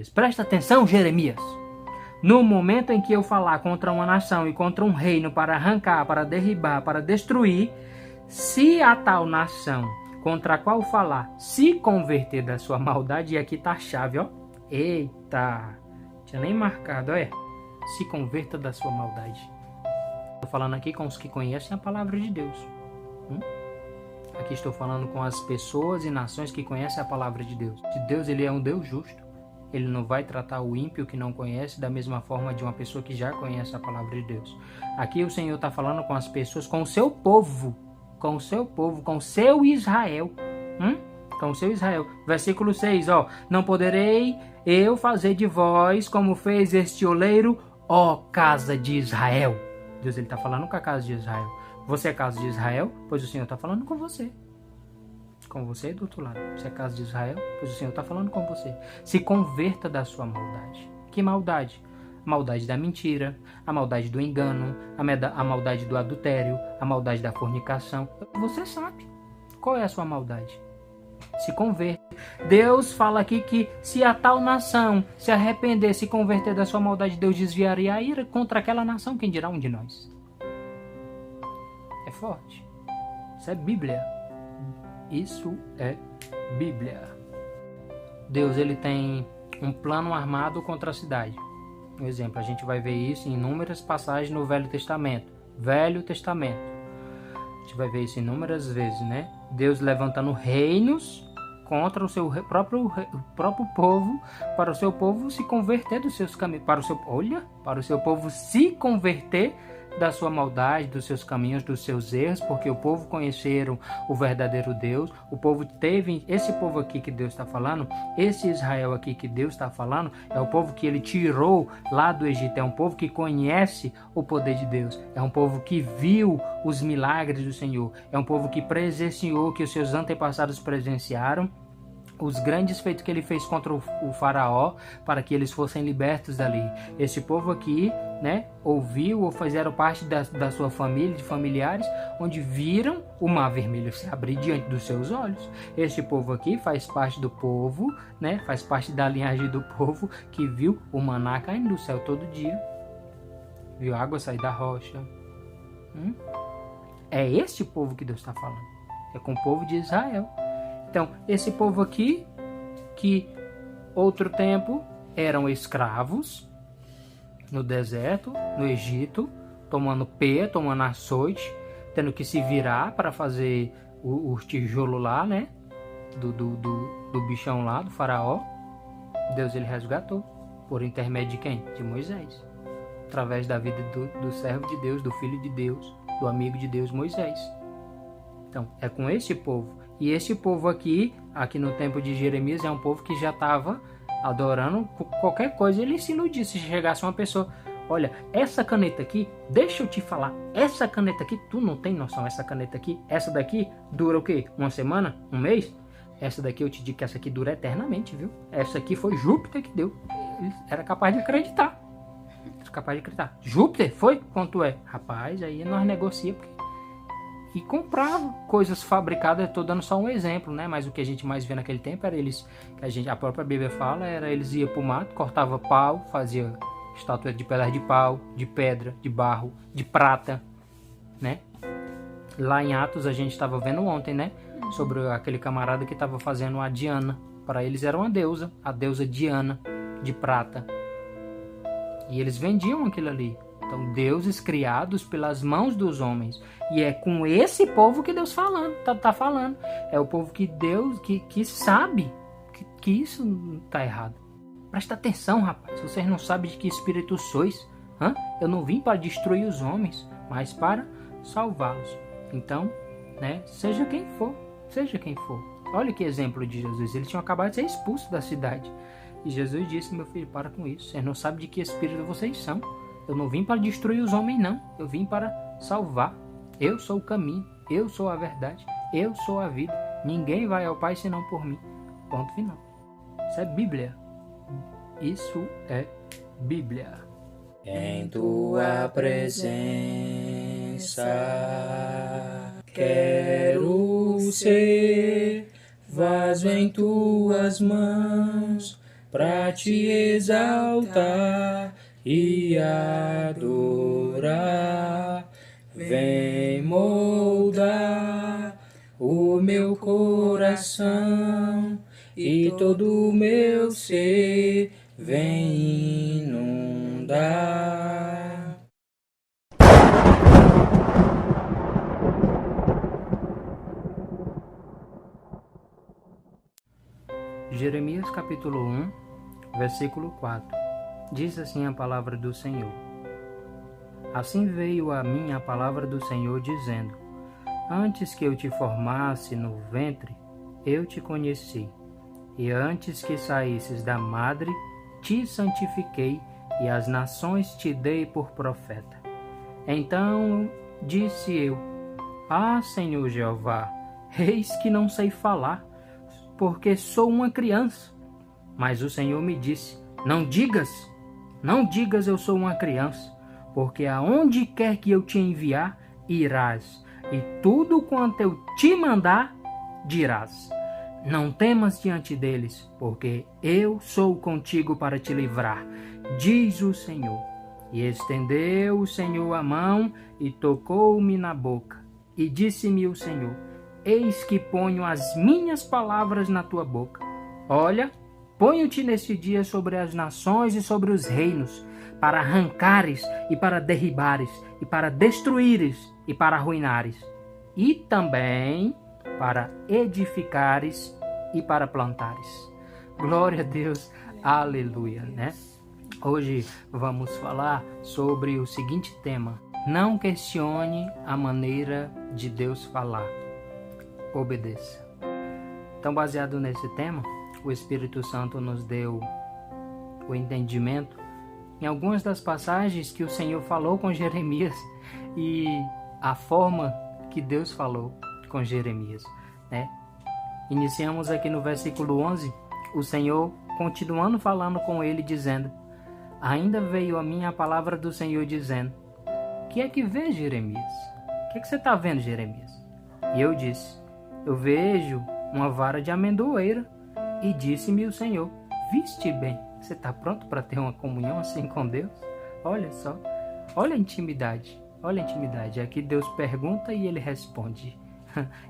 Jeremias. Presta atenção, Jeremias. No momento em que eu falar contra uma nação e contra um reino para arrancar, para derribar, para destruir, se a tal nação contra a qual falar se converter da sua maldade, e aqui tá a chave, ó. Eita, tinha nem marcado, olha. Se converta da sua maldade. Estou falando aqui com os que conhecem a palavra de Deus. Aqui estou falando com as pessoas e nações que conhecem a palavra de Deus. De Deus, ele é um Deus justo. Ele não vai tratar o ímpio que não conhece da mesma forma de uma pessoa que já conhece a palavra de Deus. Aqui o Senhor está falando com as pessoas, com o seu povo, com o seu Israel. Com o seu Israel. Versículo 6, ó. Não poderei eu fazer de vós como fez este oleiro, ó casa de Israel. Deus, ele está falando com a casa de Israel. Você é casa de Israel? Pois o Senhor está falando com você. Com você do outro lado. Você é casa de Israel? Pois o Senhor está falando com você. Se converta da sua maldade. Que maldade? A maldade da mentira, a maldade do engano, a maldade do adultério, a maldade da fornicação. Você sabe qual é a sua maldade. Se converta. Deus fala aqui que se a tal nação se arrepender, se converter da sua maldade, Deus desviaria a ira contra aquela nação. Quem dirá um de nós? É forte. Isso é Bíblia. Isso é Bíblia. Deus, ele tem um plano armado contra a cidade. Um exemplo, a gente vai ver isso em inúmeras passagens no Velho Testamento. Velho Testamento. A gente vai ver isso inúmeras vezes, né? Deus levantando reinos contra o seu próprio povo, para o seu povo se converter dos seus caminhos, para o seu povo se converter da sua maldade, dos seus caminhos, dos seus erros, porque o povo conheceram o verdadeiro Deus. O povo teve, esse povo aqui que Deus está falando, esse Israel aqui que Deus está falando, é o povo que ele tirou lá do Egito, é um povo que conhece o poder de Deus, é um povo que viu os milagres do Senhor, é um povo que presenciou, que os seus antepassados presenciaram, os grandes feitos que ele fez contra o faraó, para que eles fossem libertos dali. Esse povo aqui, né, ouviu ou fizeram parte da sua família, de familiares, onde viram o mar vermelho se abrir diante dos seus olhos. Este povo aqui faz parte do povo, né, faz parte da linhagem do povo que viu o maná caindo do céu todo dia, viu a água sair da rocha. É este povo que Deus está falando. É com o povo de Israel. Então, esse povo aqui, que outro tempo eram escravos no deserto, no Egito, tomando tomando açoite, tendo que se virar para fazer o tijolo lá, né? Do bichão lá, do faraó. Deus, ele resgatou. Por intermédio de quem? De Moisés. Através da vida do servo de Deus, do filho de Deus, do amigo de Deus, Moisés. Então, é com esse povo. E esse povo aqui no tempo de Jeremias, é um povo que já estava adorando qualquer coisa. Ele se iludia. Se chegasse uma pessoa, olha, essa caneta aqui, deixa eu te falar, essa caneta aqui, tu não tem noção, essa caneta aqui, essa daqui dura o quê? Uma semana? Um mês? Essa daqui eu te digo que essa aqui dura eternamente, viu? Essa aqui foi Júpiter que deu. Ele era capaz de acreditar. Júpiter foi? Quanto é? Rapaz, aí nós negociamos, e comprava coisas fabricadas. Estou dando só um exemplo, né? Mas o que a gente mais vê naquele tempo era eles, a própria Bíblia fala, eles iam para o mato, cortava pau, fazia estátua de pedaço de pau, de pedra, de barro, de prata, né? Lá em Atos a gente estava vendo ontem, né? Sobre aquele camarada que estava fazendo a Diana. Para eles era uma deusa, a deusa Diana, de prata. E eles vendiam aquilo ali. Então, deuses criados pelas mãos dos homens. E é com esse povo que Deus tá falando. É o povo que Deus, que sabe que isso tá errado. Presta atenção, rapaz. Vocês não sabem de que espírito sois. Eu não vim para destruir os homens, mas para salvá-los. Então, né, seja quem for. Olha que exemplo de Jesus. Eles tinham acabado de ser expulsos da cidade. E Jesus disse, meu filho, para com isso. Vocês não sabem de que espírito vocês são. Eu não vim para destruir os homens, não. Eu vim para salvar. Eu sou o caminho. Eu sou a verdade. Eu sou a vida. Ninguém vai ao Pai senão por mim. Ponto final. Isso é Bíblia. Isso é Bíblia. Em tua presença quero ser vaso em tuas mãos, pra te exaltar e adorar. Vem moldar o meu coração e todo o meu ser, vem inundar. Jeremias capítulo 1, versículo 4. Diz assim a palavra do Senhor. Assim veio a mim a palavra do Senhor, dizendo: Antes que eu te formasse no ventre, eu te conheci. E antes que saísses da madre, te santifiquei, e as nações te dei por profeta. Então disse eu: Ah, Senhor Jeová, eis que não sei falar, porque sou uma criança. Mas o Senhor me disse: Não digas eu sou uma criança, porque aonde quer que eu te enviar, irás, e tudo quanto eu te mandar, dirás. Não temas diante deles, porque eu sou contigo para te livrar, diz o Senhor. E estendeu o Senhor a mão e tocou-me na boca. E disse-me o Senhor: Eis que ponho as minhas palavras na tua boca. Olha, ponho-te neste dia sobre as nações e sobre os reinos, para arrancares e para derribares, e para destruíres e para arruinares, e também para edificares e para plantares. Glória a Deus, aleluia, né? Hoje vamos falar sobre o seguinte tema: não questione a maneira de Deus falar, obedeça. Então, baseado nesse tema, o Espírito Santo nos deu o entendimento em algumas das passagens que o Senhor falou com Jeremias e a forma que Deus falou com Jeremias, né? Iniciamos aqui no versículo 11, o Senhor continuando falando com ele, dizendo: Ainda veio a mim a palavra do Senhor, dizendo: Que é que vê, Jeremias? O que é que você está vendo, Jeremias? E eu disse: Eu vejo uma vara de amendoeira. E disse-me o Senhor: Viste bem, você está pronto para ter uma comunhão assim com Deus? Olha só, olha a intimidade. Aqui Deus pergunta e Ele responde.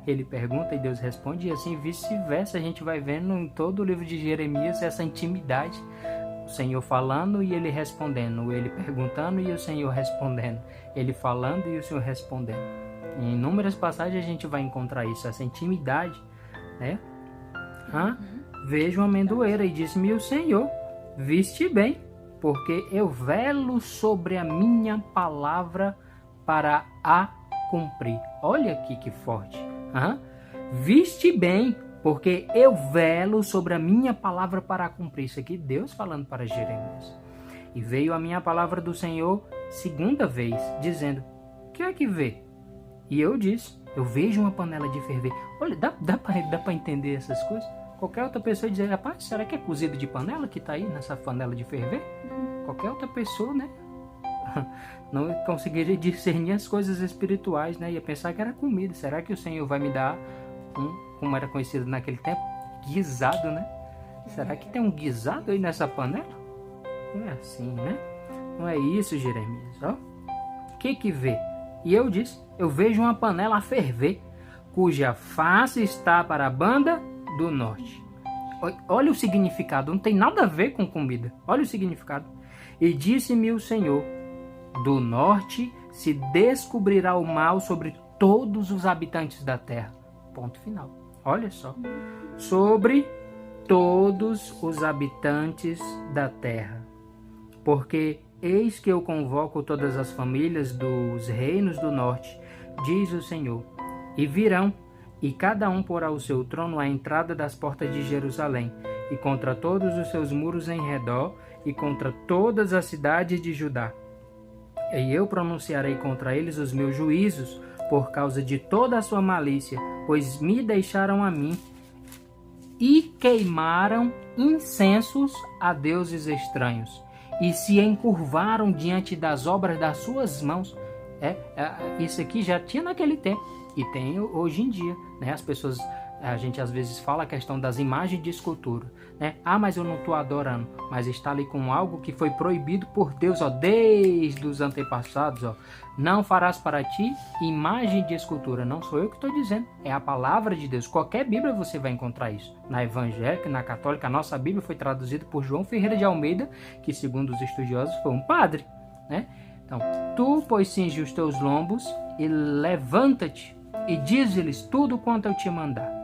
Ele pergunta e Deus responde, e assim vice-versa. A gente vai vendo em todo o livro de Jeremias essa intimidade. O Senhor falando e Ele respondendo. Ele perguntando e o Senhor respondendo. Ele falando e o Senhor respondendo. Em inúmeras passagens a gente vai encontrar isso, essa intimidade, né? Vejo uma amendoeira, e disse-me o Senhor: Viste bem, porque eu velo sobre a minha palavra para a cumprir. Olha aqui que forte. Viste bem, porque eu velo sobre a minha palavra para a cumprir. Isso aqui Deus falando para Jeremias. E veio a minha palavra do Senhor segunda vez, dizendo: Que é que vê? E eu disse: Eu vejo uma panela de ferver. Olha, dá para entender essas coisas? Qualquer outra pessoa dizer: Rapaz, será que é cozido de panela que está aí nessa panela de ferver? Qualquer outra pessoa, né? Não conseguiria discernir as coisas espirituais, né? Ia pensar que era comida. Será que o Senhor vai me dar como era conhecido naquele tempo, guisado, né? Será que tem um guisado aí nessa panela? Não é assim, né? Não é isso, Jeremias. Ó, o que vê? E eu disse: Eu vejo uma panela a ferver, cuja face está para a banda do norte. Olha o significado, não tem nada a ver com comida. Olha o significado. E disse-me o Senhor: Do norte se descobrirá o mal sobre todos os habitantes da terra. Ponto final. Olha só. Sobre todos os habitantes da terra. Porque eis que eu convoco todas as famílias dos reinos do norte, diz o Senhor, e virão, e cada um porá o seu trono à entrada das portas de Jerusalém, e contra todos os seus muros em redor, e contra todas as cidades de Judá. E eu pronunciarei contra eles os meus juízos, por causa de toda a sua malícia, pois me deixaram a mim, e queimaram incensos a deuses estranhos, e se encurvaram diante das obras das suas mãos. Isso aqui já tinha naquele tempo, e tem hoje em dia, né? As pessoas A gente às vezes fala a questão das imagens de escultura, né? Ah, mas eu não estou adorando. Mas está ali com algo que foi proibido por Deus, ó, desde os antepassados, ó. Não farás para ti imagem de escultura. Não sou eu que estou dizendo, é a palavra de Deus. Qualquer Bíblia você vai encontrar isso. Na evangélica, na católica, a nossa Bíblia foi traduzida por João Ferreira de Almeida, que segundo os estudiosos foi um padre, né? Então, tu, pois, cinge os teus lombos e levanta-te e dize-lhes tudo quanto eu te mandar.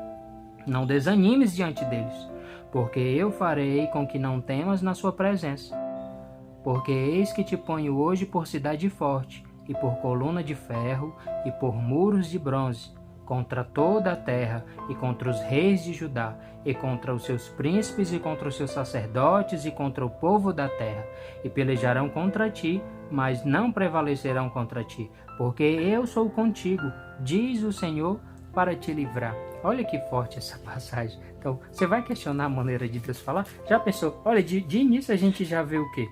Não desanimes diante deles, porque eu farei com que não temas na sua presença. Porque eis que te ponho hoje por cidade forte, e por coluna de ferro, e por muros de bronze, contra toda a terra, e contra os reis de Judá, e contra os seus príncipes, e contra os seus sacerdotes, e contra o povo da terra. E pelejarão contra ti, mas não prevalecerão contra ti, porque eu sou contigo, diz o Senhor, para te livrar. Olha que forte essa passagem. Então, você vai questionar a maneira de Deus falar? Já pensou? Olha, de início a gente já vê o quê?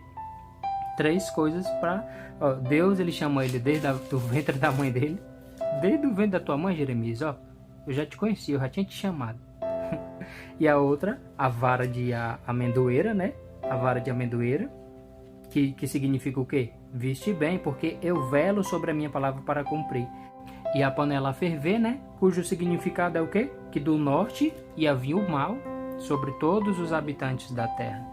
3 coisas para... Deus, ele chamou ele desde o ventre da mãe dele. Desde o ventre da tua mãe, Jeremias, ó. Eu já te conheci, eu já tinha te chamado. E a outra, a vara de amendoeira, né? A vara de amendoeira. Que significa o quê? Viste bem, porque eu velo sobre a minha palavra para cumprir. E a panela a ferver, né? Cujo significado é o quê? Que do norte ia vir o mal sobre todos os habitantes da terra.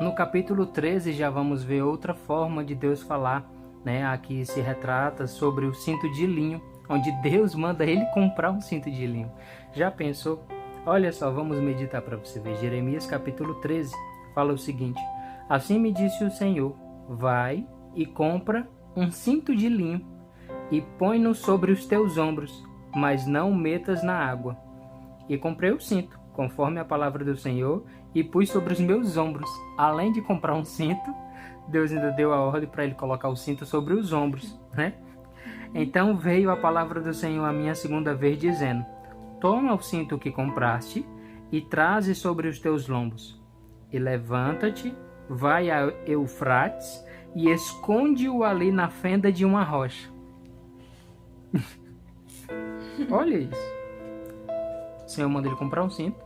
No capítulo 13 já vamos ver outra forma de Deus falar, né? Aqui se retrata sobre o cinto de linho, onde Deus manda ele comprar um cinto de linho. Já pensou? Olha só, vamos meditar para você ver. Jeremias capítulo 13 fala o seguinte: assim me disse o Senhor, vai e compra um cinto de linho e põe-no sobre os teus ombros, mas não o metas na água. E comprei o cinto, conforme a palavra do Senhor, e pus sobre os meus ombros. Além de comprar um cinto, Deus ainda deu a ordem para ele colocar o cinto sobre os ombros, né? Então veio a palavra do Senhor a minha segunda vez, dizendo: toma o cinto que compraste e traze sobre os teus lombos. E levanta-te, vai a Eufrates e esconde-o ali na fenda de uma rocha. Olha isso. O Senhor manda ele comprar um cinto,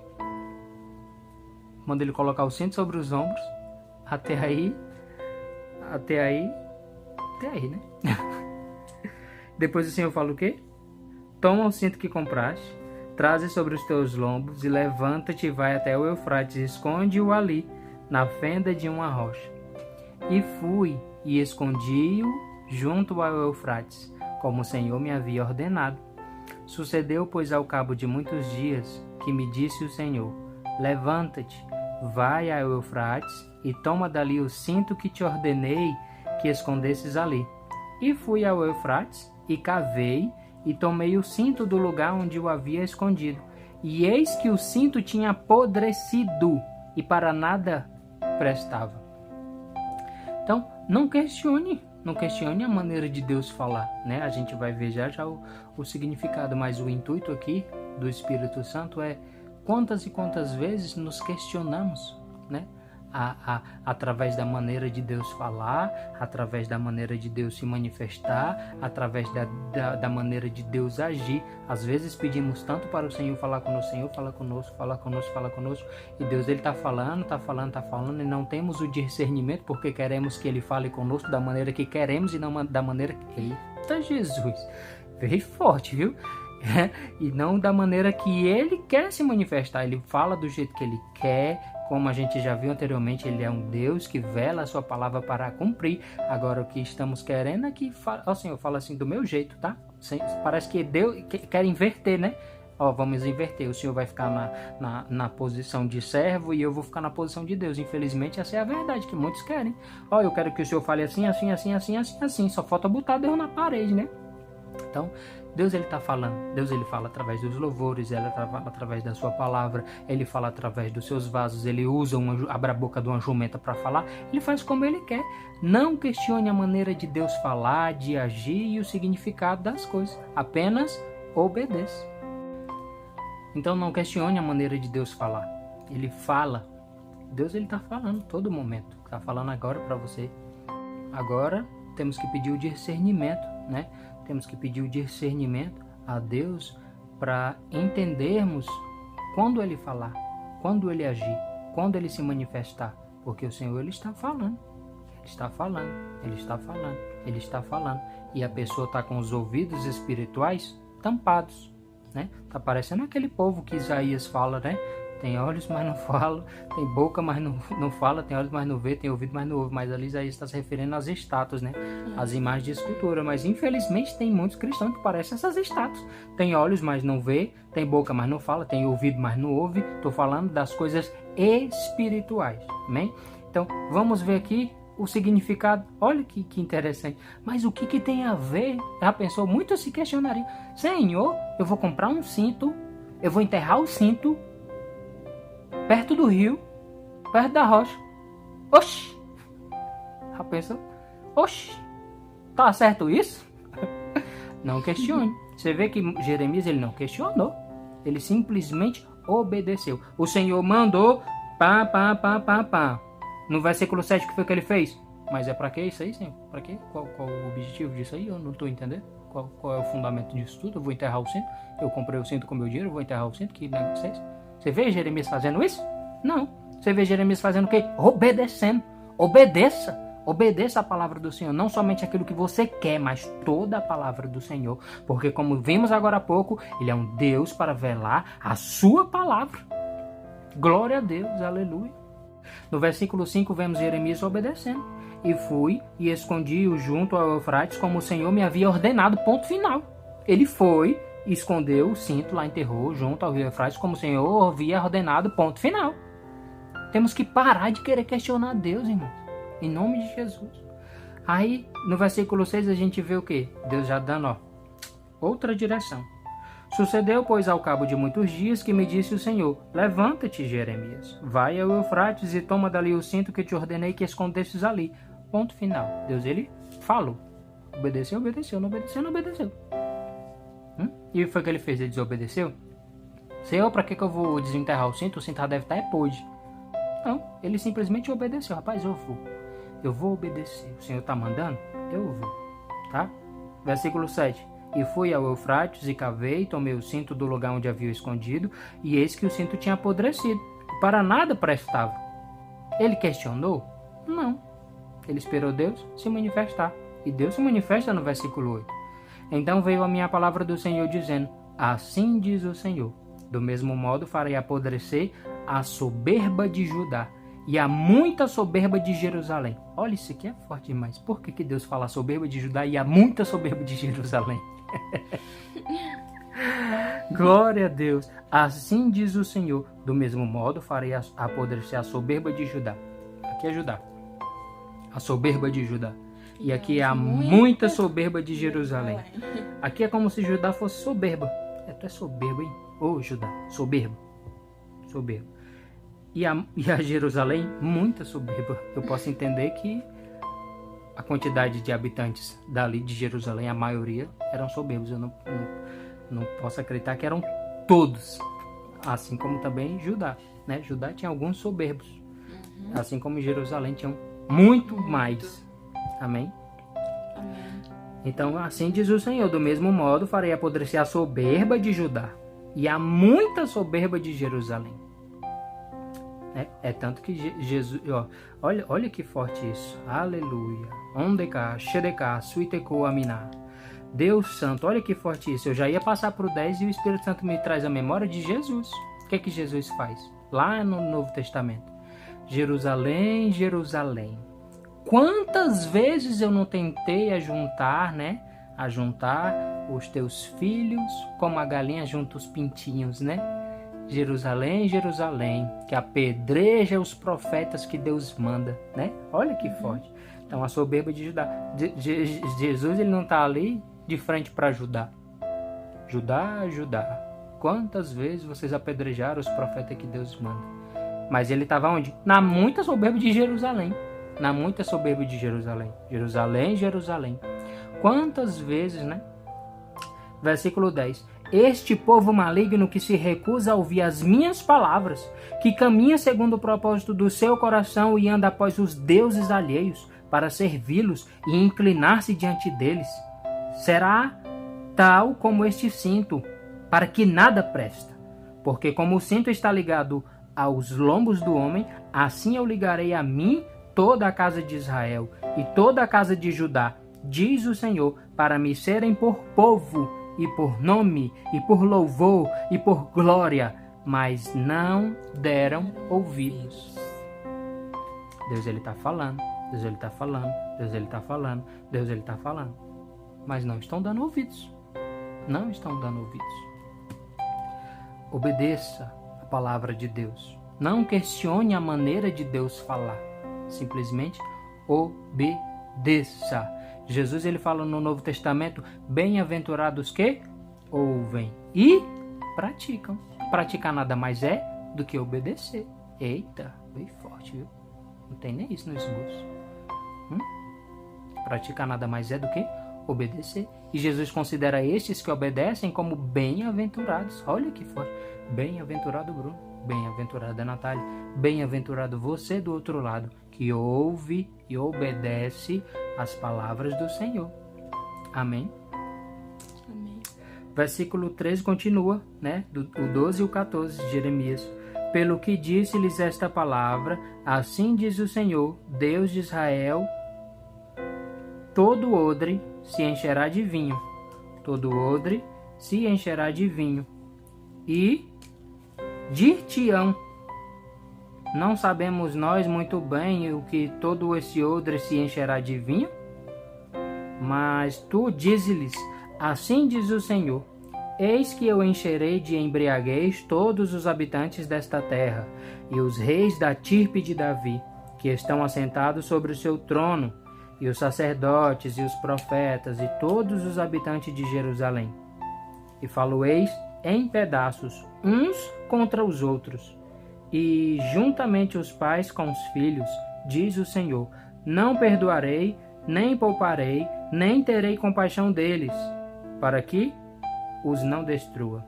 manda ele colocar o cinto sobre os ombros. Até aí, né? Depois o Senhor fala o quê? Toma o cinto que compraste, traze sobre os teus lombos e levanta-te e vai até o Eufrates e esconde-o ali na fenda de uma rocha. E fui e escondi-o junto ao Eufrates, como o Senhor me havia ordenado. Sucedeu, pois, ao cabo de muitos dias, que me disse o Senhor: levanta-te, vai ao Eufrates e toma dali o cinto que te ordenei que escondesses ali. E fui ao Eufrates e cavei e tomei o cinto do lugar onde o havia escondido. E eis que o cinto tinha apodrecido e para nada prestava. Então, não questione a maneira de Deus falar, né? A gente vai ver já o significado, mas o intuito aqui do Espírito Santo é quantas e quantas vezes nos questionamos, né? Através da maneira de Deus falar, através da maneira de Deus se manifestar, através da maneira de Deus agir. Às vezes pedimos tanto para o Senhor falar conosco, Senhor, fala conosco, e Deus ele está falando, e não temos o discernimento porque queremos que Ele fale conosco da maneira que queremos e não da maneira que... Eita Jesus, veio forte, viu? E não da maneira que Ele quer se manifestar. Ele fala do jeito que Ele quer. Como a gente já viu anteriormente, Ele é um Deus que vela a sua palavra para cumprir. Agora o que estamos querendo é que o Senhor fala assim do meu jeito, tá? Parece que Deus quer inverter, né? Vamos inverter. O Senhor vai ficar na posição de servo e eu vou ficar na posição de Deus. Infelizmente essa é a verdade que muitos querem. Eu quero que o Senhor fale assim. Só falta botar Deus na parede, né? Então, Deus ele está falando, Deus ele fala através dos louvores, ele fala através da sua palavra, ele fala através dos seus vasos, ele usa abre a boca de uma jumenta para falar, ele faz como ele quer. Não questione a maneira de Deus falar, de agir e o significado das coisas, apenas obedeça. Então não questione a maneira de Deus falar, ele fala, Deus ele está falando todo momento, está falando agora para você. Agora temos que pedir o discernimento, né? Temos que pedir o discernimento a Deus para entendermos Quando ele falar, quando ele agir, quando ele se manifestar, porque o Senhor, ele está falando, ele está falando, ele está falando, ele está falando, e a pessoa está com os ouvidos espirituais tampados, né? Tá parecendo aquele povo que Isaías fala, né? Tem olhos, mas não fala, tem boca, mas não fala, tem olhos, mas não vê, tem ouvido, mas não ouve. Mas ali Isaías está se referindo às estátuas, né? Às imagens de escultura. Mas infelizmente tem muitos cristãos que parecem essas estátuas. Tem olhos, mas não vê, tem boca, mas não fala, tem ouvido, mas não ouve. Estou falando das coisas espirituais, amém? Então, vamos ver aqui o significado. Olha que interessante. Mas o que tem a ver? Já pensou? Muitos se questionariam. Senhor, eu vou comprar um cinto, eu vou enterrar o cinto perto do rio, perto da rocha. Oxi! Já pensou? Oxi! Tá certo isso? Não questione. Você vê que Jeremias, ele não questionou. Ele simplesmente obedeceu. O Senhor mandou pá. No versículo 7, o que foi que ele fez? Mas é pra que isso aí, Senhor? Pra quê? Qual o objetivo disso aí? Eu não tô entendendo. Qual é o fundamento disso tudo? Eu vou enterrar o cinto? Eu comprei o cinto com meu dinheiro, eu vou enterrar o cinto? Que negócio é esse? Você vê Jeremias fazendo isso? Não. Você vê Jeremias fazendo o quê? Obedecendo. Obedeça. Obedeça a palavra do Senhor. Não somente aquilo que você quer, mas toda a palavra do Senhor. Porque como vimos agora há pouco, Ele é um Deus para velar a sua palavra. Glória a Deus. Aleluia. No versículo 5 vemos Jeremias obedecendo. E fui e escondi-o junto ao Eufrates como o Senhor me havia ordenado. Ponto final. Ele foi, escondeu o cinto lá, enterrou junto ao rio Eufrates como o Senhor havia ordenado. Ponto final. Temos que parar de querer questionar Deus, irmãos. Em nome de Jesus. Aí, no versículo 6, a gente vê o quê? Deus já dando, outra direção. Sucedeu, pois, ao cabo de muitos dias, que me disse o Senhor: levanta-te, Jeremias, vai ao Eufrates e toma dali o cinto que te ordenei que escondesses ali. Ponto final. Deus, ele falou. Obedeceu, não obedeceu. E o que foi que ele fez? Ele desobedeceu? Senhor, para que eu vou desenterrar o cinto? O cinto já deve estar podre. Não, ele simplesmente obedeceu. Rapaz, eu vou obedecer. O Senhor está mandando? Eu vou. Tá? Versículo 7. E fui ao Eufrates e cavei, tomei o cinto do lugar onde havia escondido, e eis que o cinto tinha apodrecido. Para nada prestava. Ele questionou? Não. Ele esperou Deus se manifestar. E Deus se manifesta no versículo 8. Então veio a minha palavra do Senhor dizendo: assim diz o Senhor, do mesmo modo farei apodrecer a soberba de Judá e a muita soberba de Jerusalém. Olha, isso aqui é forte demais. Por que Deus fala soberba de Judá e a muita soberba de Jerusalém? Glória a Deus. Assim diz o Senhor, do mesmo modo farei apodrecer a soberba de Judá. Aqui é Judá. A soberba de Judá. E aqui é a muita soberba de Jerusalém. Aqui é como se Judá fosse soberba. Tu é soberbo, hein? Ô, Judá, soberbo. E a Jerusalém, muita soberba. Eu posso entender que a quantidade de habitantes dali de Jerusalém, a maioria, eram soberbos. Eu não posso acreditar que eram todos. Assim como também Judá, né? Judá tinha alguns soberbos. Assim como Jerusalém tinham muito mais. Amém? Então, assim diz o Senhor: do mesmo modo farei apodrecer a soberba de Judá e a muita soberba de Jerusalém. É tanto que Jesus... Olha que forte isso. Aleluia. Ondeká, xedeká, suitekou, aminá. Deus Santo, olha que forte isso. Eu já ia passar para o 10 e o Espírito Santo me traz a memória de Jesus. O que é que Jesus faz? Lá no Novo Testamento. Jerusalém, Jerusalém. Quantas vezes eu não tentei ajuntar os teus filhos como a galinha junta os pintinhos, né? Jerusalém, Jerusalém, que apedreja os profetas que Deus manda, né? Olha que forte. Então, a soberba de Judá. Jesus, ele não está ali de frente para Judá. Judá. Quantas vezes vocês apedrejaram os profetas que Deus manda? Mas ele estava onde? Na muita soberba de Jerusalém. Jerusalém. Quantas vezes, né? Versículo 10. Este povo maligno que se recusa a ouvir as minhas palavras, que caminha segundo o propósito do seu coração e anda após os deuses alheios, para servi-los e inclinar-se diante deles, será tal como este cinto, para que nada presta. Porque como o cinto está ligado aos lombos do homem, assim eu ligarei a mim toda a casa de Israel e toda a casa de Judá, diz o Senhor, para me serem por povo e por nome e por louvor e por glória, mas não deram ouvidos. Deus ele está falando, Deus ele está falando, Deus ele está falando, Deus ele está falando, mas não estão dando ouvidos. Não estão dando ouvidos. Obedeça a palavra de Deus. Não questione a maneira de Deus falar. Simplesmente obedeça. Jesus ele fala no Novo Testamento: bem-aventurados que ouvem e praticam. Praticar nada mais é do que obedecer. Eita, bem forte, viu? Não tem nem isso no esboço. Praticar nada mais é do que obedecer. E Jesus considera estes que obedecem como bem-aventurados. Olha que forte. Bem-aventurado Bruno, bem-aventurada Natália, bem-aventurado você do outro lado, que ouve e obedece as palavras do Senhor. Amém? Amém. Versículo 13 continua, né? O 12 e o 14 de Jeremias. Pelo que disse-lhes esta palavra, assim diz o Senhor, Deus de Israel, todo odre se encherá de vinho, todo odre se encherá de vinho, e dir-te-ão, não sabemos nós muito bem o que todo esse odre se encherá de vinho? Mas tu dize-lhes, assim diz o Senhor, eis que eu encherei de embriaguez todos os habitantes desta terra, e os reis da tirpe de Davi, que estão assentados sobre o seu trono, e os sacerdotes e os profetas, e todos os habitantes de Jerusalém. E falo-eis em pedaços, uns contra os outros, e juntamente os pais com os filhos, diz o Senhor, não perdoarei, nem pouparei, nem terei compaixão deles, para que os não destrua.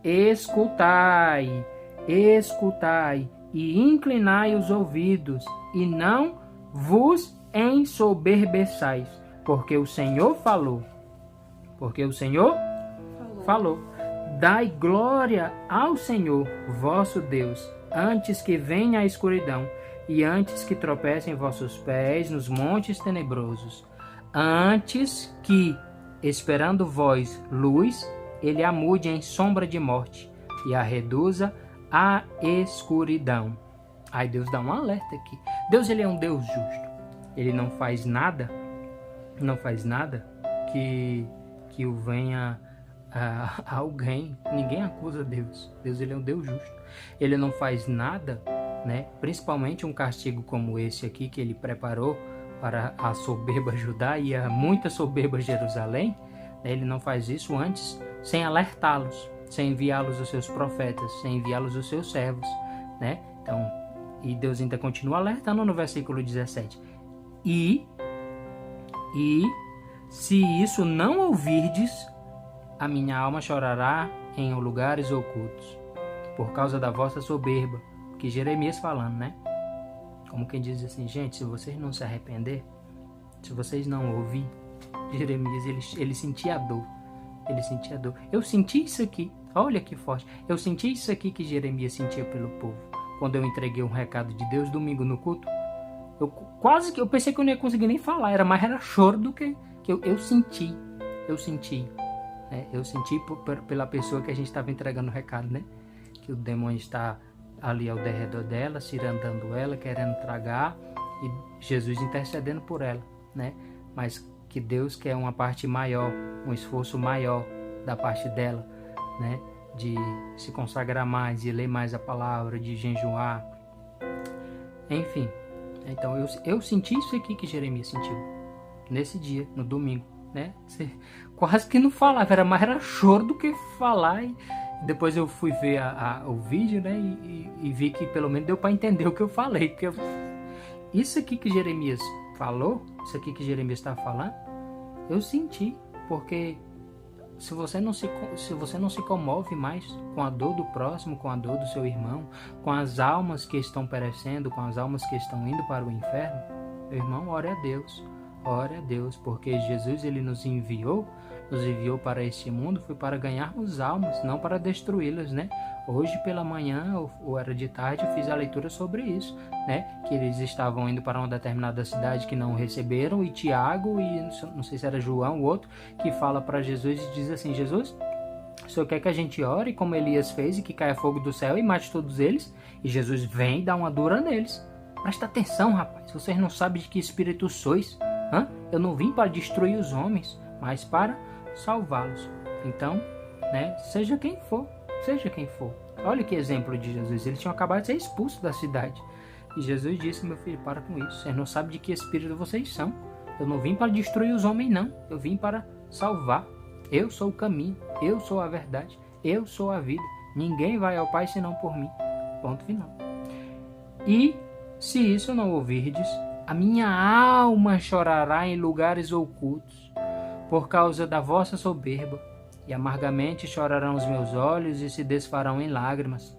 Escutai, escutai, e inclinai os ouvidos, e não vos ensoberbeçais, porque o Senhor falou. Porque o Senhor falou. Dai glória ao Senhor, vosso Deus, antes que venha a escuridão, e antes que tropecem vossos pés nos montes tenebrosos. Antes que, esperando vós luz, ele a mude em sombra de morte, e a reduza à escuridão. Aí Deus dá um alerta aqui. Deus ele é um Deus justo. Ele não faz nada que o venha a alguém. Ninguém acusa Deus. Deus ele é um Deus justo. Ele não faz nada, né? Principalmente um castigo como esse aqui que ele preparou para a soberba Judá e a muita soberba Jerusalém. Ele não faz isso antes sem alertá-los, sem enviá-los os seus profetas, sem enviá-los os seus servos, né? Então, e Deus ainda continua alertando no versículo 17. E se isso não ouvirdes, a minha alma chorará em lugares ocultos, por causa da vossa soberba. Que Jeremias falando, né? Como quem diz assim, gente, se vocês não se arrepender, se vocês não ouvir, Jeremias, ele sentia a dor. Ele sentia a dor. Eu senti isso aqui, olha que forte. Eu senti isso aqui que Jeremias sentia pelo povo. Quando eu entreguei um recado de Deus domingo no culto, eu pensei que eu não ia conseguir nem falar, era choro do que eu senti, né? Eu senti pela pessoa que a gente estava entregando o recado, né? Que o demônio está ali ao redor dela, cirandando ela, querendo tragar, e Jesus intercedendo por ela, né? Mas que Deus quer uma parte maior, um esforço maior da parte dela, né? De se consagrar mais, de ler mais a palavra, de jejuar, enfim. Então eu senti isso aqui que Jeremias sentiu nesse dia, no domingo, né? Quase que não falava, era choro do que falar. E depois eu fui ver o vídeo, né? E vi que pelo menos deu para entender o que eu falei. Porque isso aqui que Jeremias falou, isso aqui que Jeremias está falando, eu senti, porque se você não se comove mais com a dor do próximo, com a dor do seu irmão, com as almas que estão perecendo, com as almas que estão indo para o inferno, meu irmão, ore a Deus, porque Jesus ele nos enviou nos enviou para este mundo foi para ganharmos almas, não para destruí-las, né? Hoje pela manhã, ou era de tarde, eu fiz a leitura sobre isso, né? Que eles estavam indo para uma determinada cidade que não o receberam, e Tiago, e não sei se era João, o outro, que fala para Jesus e diz assim: Jesus, o Senhor quer que a gente ore como Elias fez e que caia fogo do céu e mate todos eles? E Jesus vem e dá uma dura neles. Presta atenção, rapaz, vocês não sabem de que espírito sois. Eu não vim para destruir os homens, mas para salvá-los. Então, né, seja quem for. Olha que exemplo de Jesus. Eles tinham acabado de ser expulsos da cidade. E Jesus disse: meu filho, para com isso. Vocês não sabem de que espírito vocês são. Eu não vim para destruir os homens, não. Eu vim para salvar. Eu sou o caminho. Eu sou a verdade. Eu sou a vida. Ninguém vai ao Pai senão por mim. Ponto final. E se isso não ouvirdes, a minha alma chorará em lugares ocultos, por causa da vossa soberba, e amargamente chorarão os meus olhos e se desfarão em lágrimas,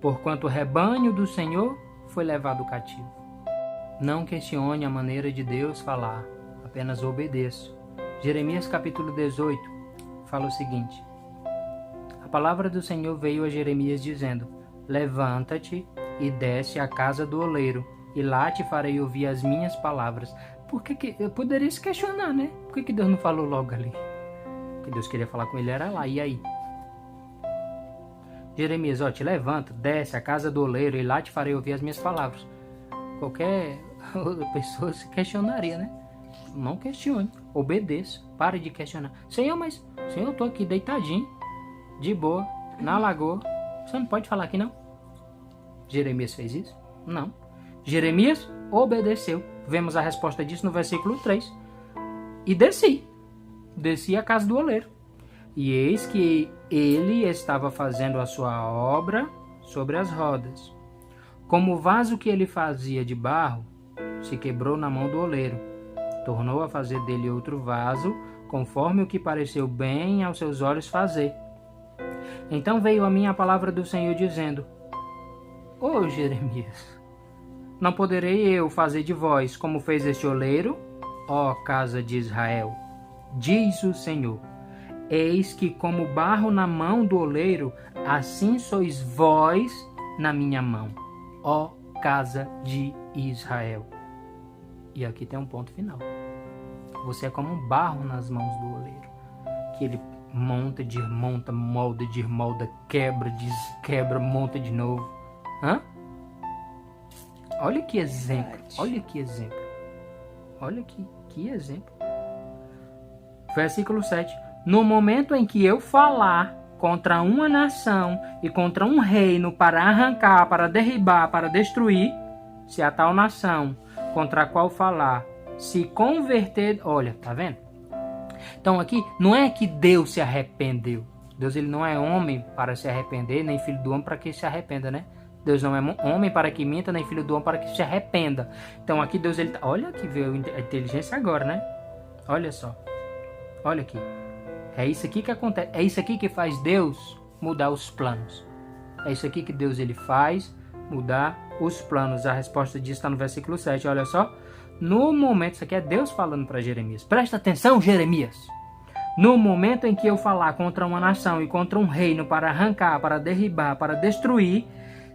porquanto o rebanho do Senhor foi levado cativo. Não questione a maneira de Deus falar, apenas obedeça. Jeremias capítulo 18 fala o seguinte: a palavra do Senhor veio a Jeremias dizendo: levanta-te e desce à casa do oleiro, e lá te farei ouvir as minhas palavras. Por que eu poderia se questionar, né? Por que Deus não falou logo ali? O que Deus queria falar com ele era lá, e aí? Jeremias, te levanta, desce à casa do oleiro, e lá te farei ouvir as minhas palavras. Qualquer outra pessoa se questionaria, né? Não questione, obedeça, pare de questionar. Senhor, eu tô aqui deitadinho, de boa, na lagoa. Você não pode falar aqui, não? Jeremias fez isso? Não. Jeremias obedeceu. Vemos a resposta disso no versículo 3. E desci à casa do oleiro. E eis que ele estava fazendo a sua obra sobre as rodas. Como o vaso que ele fazia de barro se quebrou na mão do oleiro, tornou a fazer dele outro vaso, conforme o que pareceu bem aos seus olhos fazer. Então veio a mim a palavra do Senhor dizendo: Ô Jeremias, não poderei eu fazer de vós como fez este oleiro, ó casa de Israel? Diz o Senhor: eis que como barro na mão do oleiro, assim sois vós na minha mão, ó casa de Israel. E aqui tem um ponto final. Você é como um barro nas mãos do oleiro, que ele monta, desmonta, molda, desmolda, quebra, desquebra, monta de novo. Olha que exemplo, olha que exemplo. Olha que exemplo. Versículo 7. No momento em que eu falar contra uma nação e contra um reino para arrancar, para derribar, para destruir, se a tal nação contra a qual falar se converter... Olha, tá vendo? Então aqui não é que Deus se arrependeu. Deus, ele não é homem para se arrepender, nem filho do homem para que se arrependa, né? Deus não é homem para que minta, nem filho do homem para que se arrependa. Então aqui Deus, ele... Olha que veio a inteligência agora, né? Olha só. Olha aqui. É isso aqui que acontece. É isso aqui que faz Deus mudar os planos. É isso aqui que Deus, ele faz mudar os planos. A resposta disso está no versículo 7. Olha só. No momento... Isso aqui é Deus falando para Jeremias. Presta atenção, Jeremias. No momento em que eu falar contra uma nação e contra um reino para arrancar, para derribar, para destruir,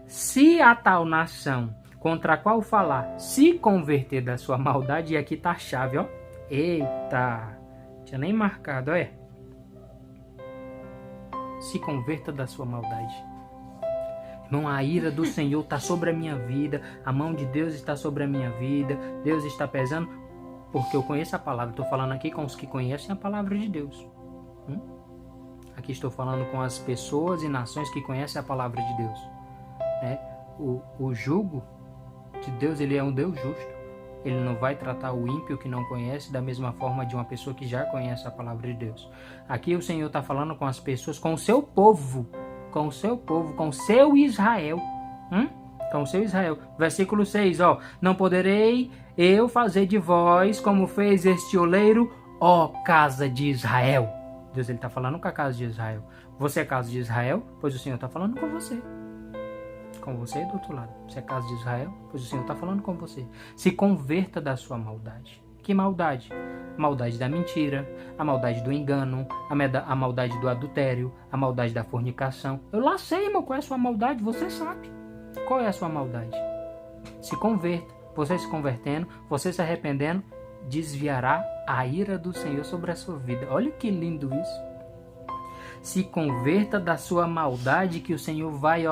se a tal nação contra a qual falar se converter da sua maldade, e aqui está a chave, ó. Eita! Tinha nem marcado, é. Se converta da sua maldade. Irmão, a ira do Senhor está sobre a minha vida. A mão de Deus está sobre a minha vida. Deus está pesando, porque eu conheço a palavra. Estou falando aqui com os que conhecem a palavra de Deus. Aqui estou falando com as pessoas e nações que conhecem a palavra de Deus. O jugo de Deus, ele é um Deus justo. Ele não vai tratar o ímpio que não conhece da mesma forma de uma pessoa que já conhece a palavra de Deus. Aqui o Senhor está falando com as pessoas, com o seu povo, com o seu Israel. Com o seu Israel. Versículo 6, ó. Não poderei eu fazer de vós como fez este oleiro, ó casa de Israel. Deus, ele está falando com a casa de Israel. Você é casa de Israel? Pois o Senhor está falando com você. Com você do outro lado. Você é casa de Israel? Pois o Senhor está falando com você. Se converta da sua maldade. Que maldade? A maldade da mentira, a maldade do engano, a maldade do adultério, a maldade da fornicação. Eu lá sei, irmão, qual é a sua maldade, você sabe. Qual é a sua maldade? Se converta. Você se convertendo, você se arrependendo, desviará a ira do Senhor sobre a sua vida. Olha que lindo isso. Se converta da sua maldade que o Senhor vai,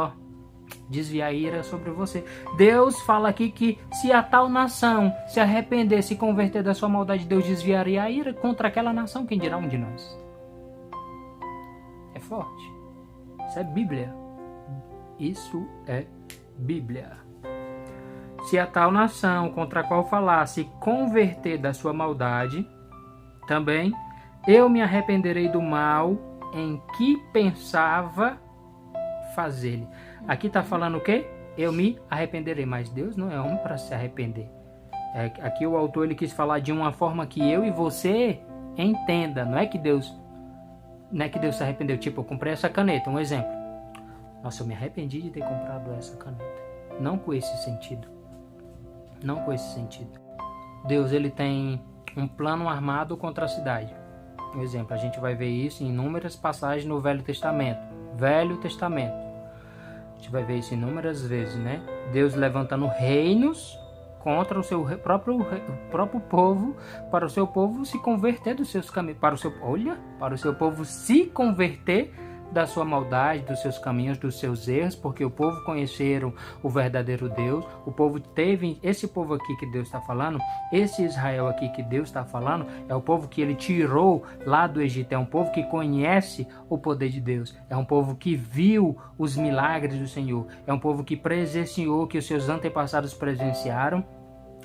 desviar a ira sobre você. Deus fala aqui que se a tal nação se arrepender, se converter da sua maldade, Deus desviaria a ira contra aquela nação. Quem dirá um de nós? É forte. Isso é Bíblia. Isso é Bíblia. Se a tal nação contra a qual falar se converter da sua maldade, também eu me arrependerei do mal em que pensava fazer-lhe. Aqui está falando o quê? Eu me arrependerei, mas Deus não é homem para se arrepender. Aqui o autor ele quis falar de uma forma que eu e você entenda. Não é que Deus se arrependeu. Tipo, eu comprei essa caneta, um exemplo. Nossa, eu me arrependi de ter comprado essa caneta. Não com esse sentido. Não com esse sentido. Deus ele tem um plano armado contra a cidade. Um exemplo, a gente vai ver isso em inúmeras passagens no Velho Testamento. Velho Testamento. A gente vai ver isso inúmeras vezes, né? Deus levantando reinos contra o seu próprio povo, para o seu povo se converter dos seus caminhos, para o seu povo se converter da sua maldade, dos seus caminhos, dos seus erros, porque o povo conheceram o verdadeiro Deus. O povo teve, esse povo aqui que Deus está falando, esse Israel aqui que Deus está falando, é o povo que ele tirou lá do Egito, é um povo que conhece o poder de Deus, é um povo que viu os milagres do Senhor, é um povo que presenciou, que os seus antepassados presenciaram,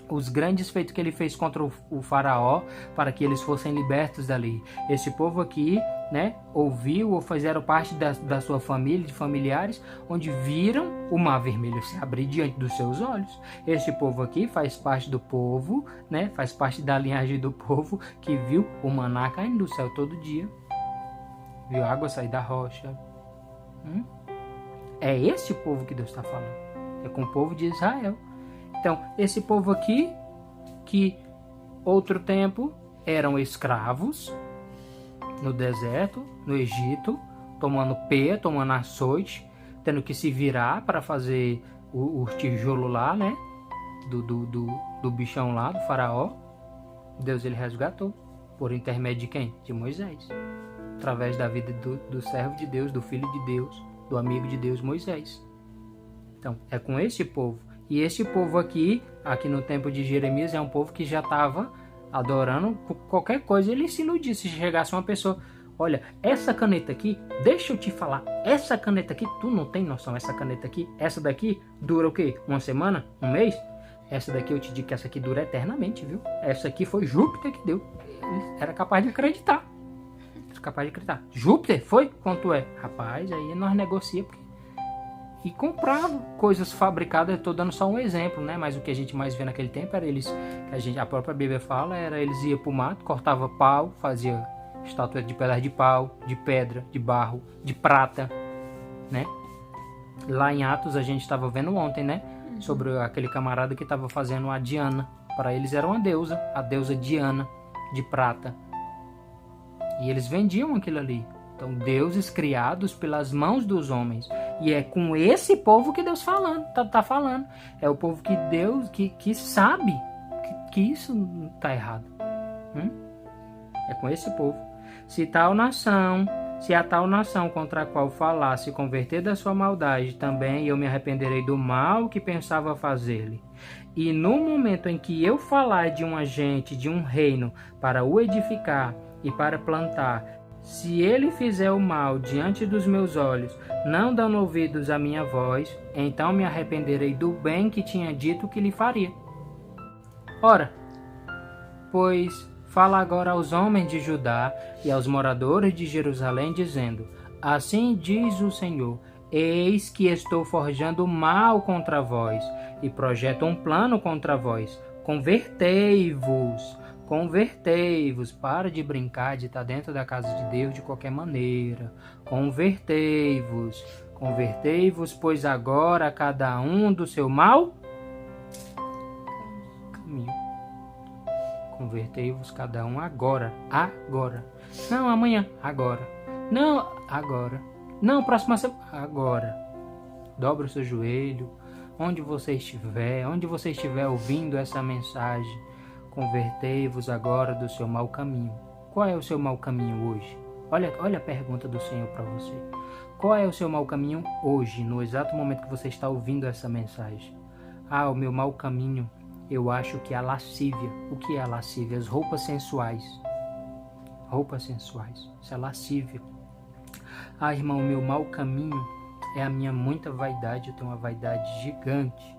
os grandes feitos que ele fez contra o faraó, para que eles fossem libertos dali. Esse povo aqui, né, ouviu ou fizeram parte da sua família, de familiares, onde viram o mar vermelho se abrir diante dos seus olhos. Esse povo aqui faz parte do povo, né, faz parte da linhagem do povo que viu o maná caindo do céu todo dia, viu a água sair da rocha. É esse povo que Deus está falando. É com o povo de Israel. Então, esse povo aqui, que outro tempo eram escravos no deserto, no Egito, tomando peia, tomando açoite, tendo que se virar para fazer o tijolo lá, né? Do bichão lá, do faraó. Deus ele resgatou. Por intermédio de quem? De Moisés. Através da vida do servo de Deus, do filho de Deus, do amigo de Deus, Moisés. Então, é com esse povo. E esse povo aqui no tempo de Jeremias, é um povo que já estava adorando qualquer coisa. Ele se iludia. Se chegasse uma pessoa, olha, essa caneta aqui, deixa eu te falar, essa caneta aqui, tu não tem noção, essa caneta aqui, essa daqui dura o quê? Uma semana? Um mês? Essa daqui eu te digo que essa aqui dura eternamente, viu? Essa aqui foi Júpiter que deu. Ele era capaz de acreditar. Júpiter foi? Quanto é? Rapaz, aí nós negociamos, e comprava coisas fabricadas. Eu estou dando só um exemplo, né? Mas o que a gente mais vê naquele tempo era eles, a própria Bíblia fala, eles iam para o mato, cortava pau, fazia estátua de pedaço de pau, de pedra, de barro, de prata, né? Lá em Atos a gente estava vendo ontem, né? Sobre aquele camarada que estava fazendo a Diana. Para eles era uma deusa, a deusa Diana, de prata. E eles vendiam aquilo ali. Então, deuses criados pelas mãos dos homens. E é com esse povo que Deus tá falando. É o povo que Deus, que sabe que isso está errado. É com esse povo. Se a tal nação contra a qual falar se converter da sua maldade, também eu me arrependerei do mal que pensava fazer-lhe. E no momento em que eu falar de um agente, de um reino, para o edificar e para plantar, se ele fizer o mal diante dos meus olhos, não dando ouvidos à minha voz, então me arrependerei do bem que tinha dito que lhe faria. Ora, pois fala agora aos homens de Judá e aos moradores de Jerusalém, dizendo: assim diz o Senhor, eis que estou forjando mal contra vós, e projeto um plano contra vós. Convertei-vos, para de brincar de estar dentro da casa de Deus de qualquer maneira. Convertei-vos, pois agora cada um do seu mau caminho. Convertei-vos cada um agora. Agora. Não, amanhã. Agora. Não, agora. Não, próxima semana. Agora. Dobra o seu joelho. Onde você estiver ouvindo essa mensagem, convertei-vos agora do seu mau caminho. Qual é o seu mau caminho hoje? Olha a pergunta do Senhor para você. Qual é o seu mau caminho hoje, no exato momento que você está ouvindo essa mensagem? O meu mau caminho, eu acho que é a lascívia. O que é a lascívia? As roupas sensuais. Roupas sensuais. Isso é lascívia. Irmão, o meu mau caminho é a minha muita vaidade. Eu tenho uma vaidade gigante.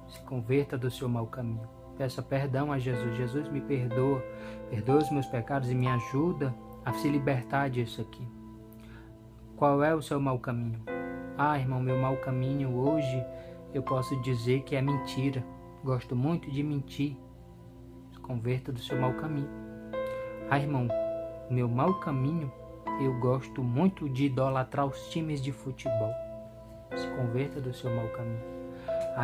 Se converta do seu mau caminho. Peça perdão a Jesus. Jesus, me perdoa. Perdoa os meus pecados e me ajuda a se libertar disso aqui. Qual é o seu mau caminho? Irmão, meu mau caminho hoje, eu posso dizer que é mentira. Gosto muito de mentir. Se converta do seu mau caminho. Irmão, meu mau caminho, eu gosto muito de idolatrar os times de futebol. Se converta do seu mau caminho.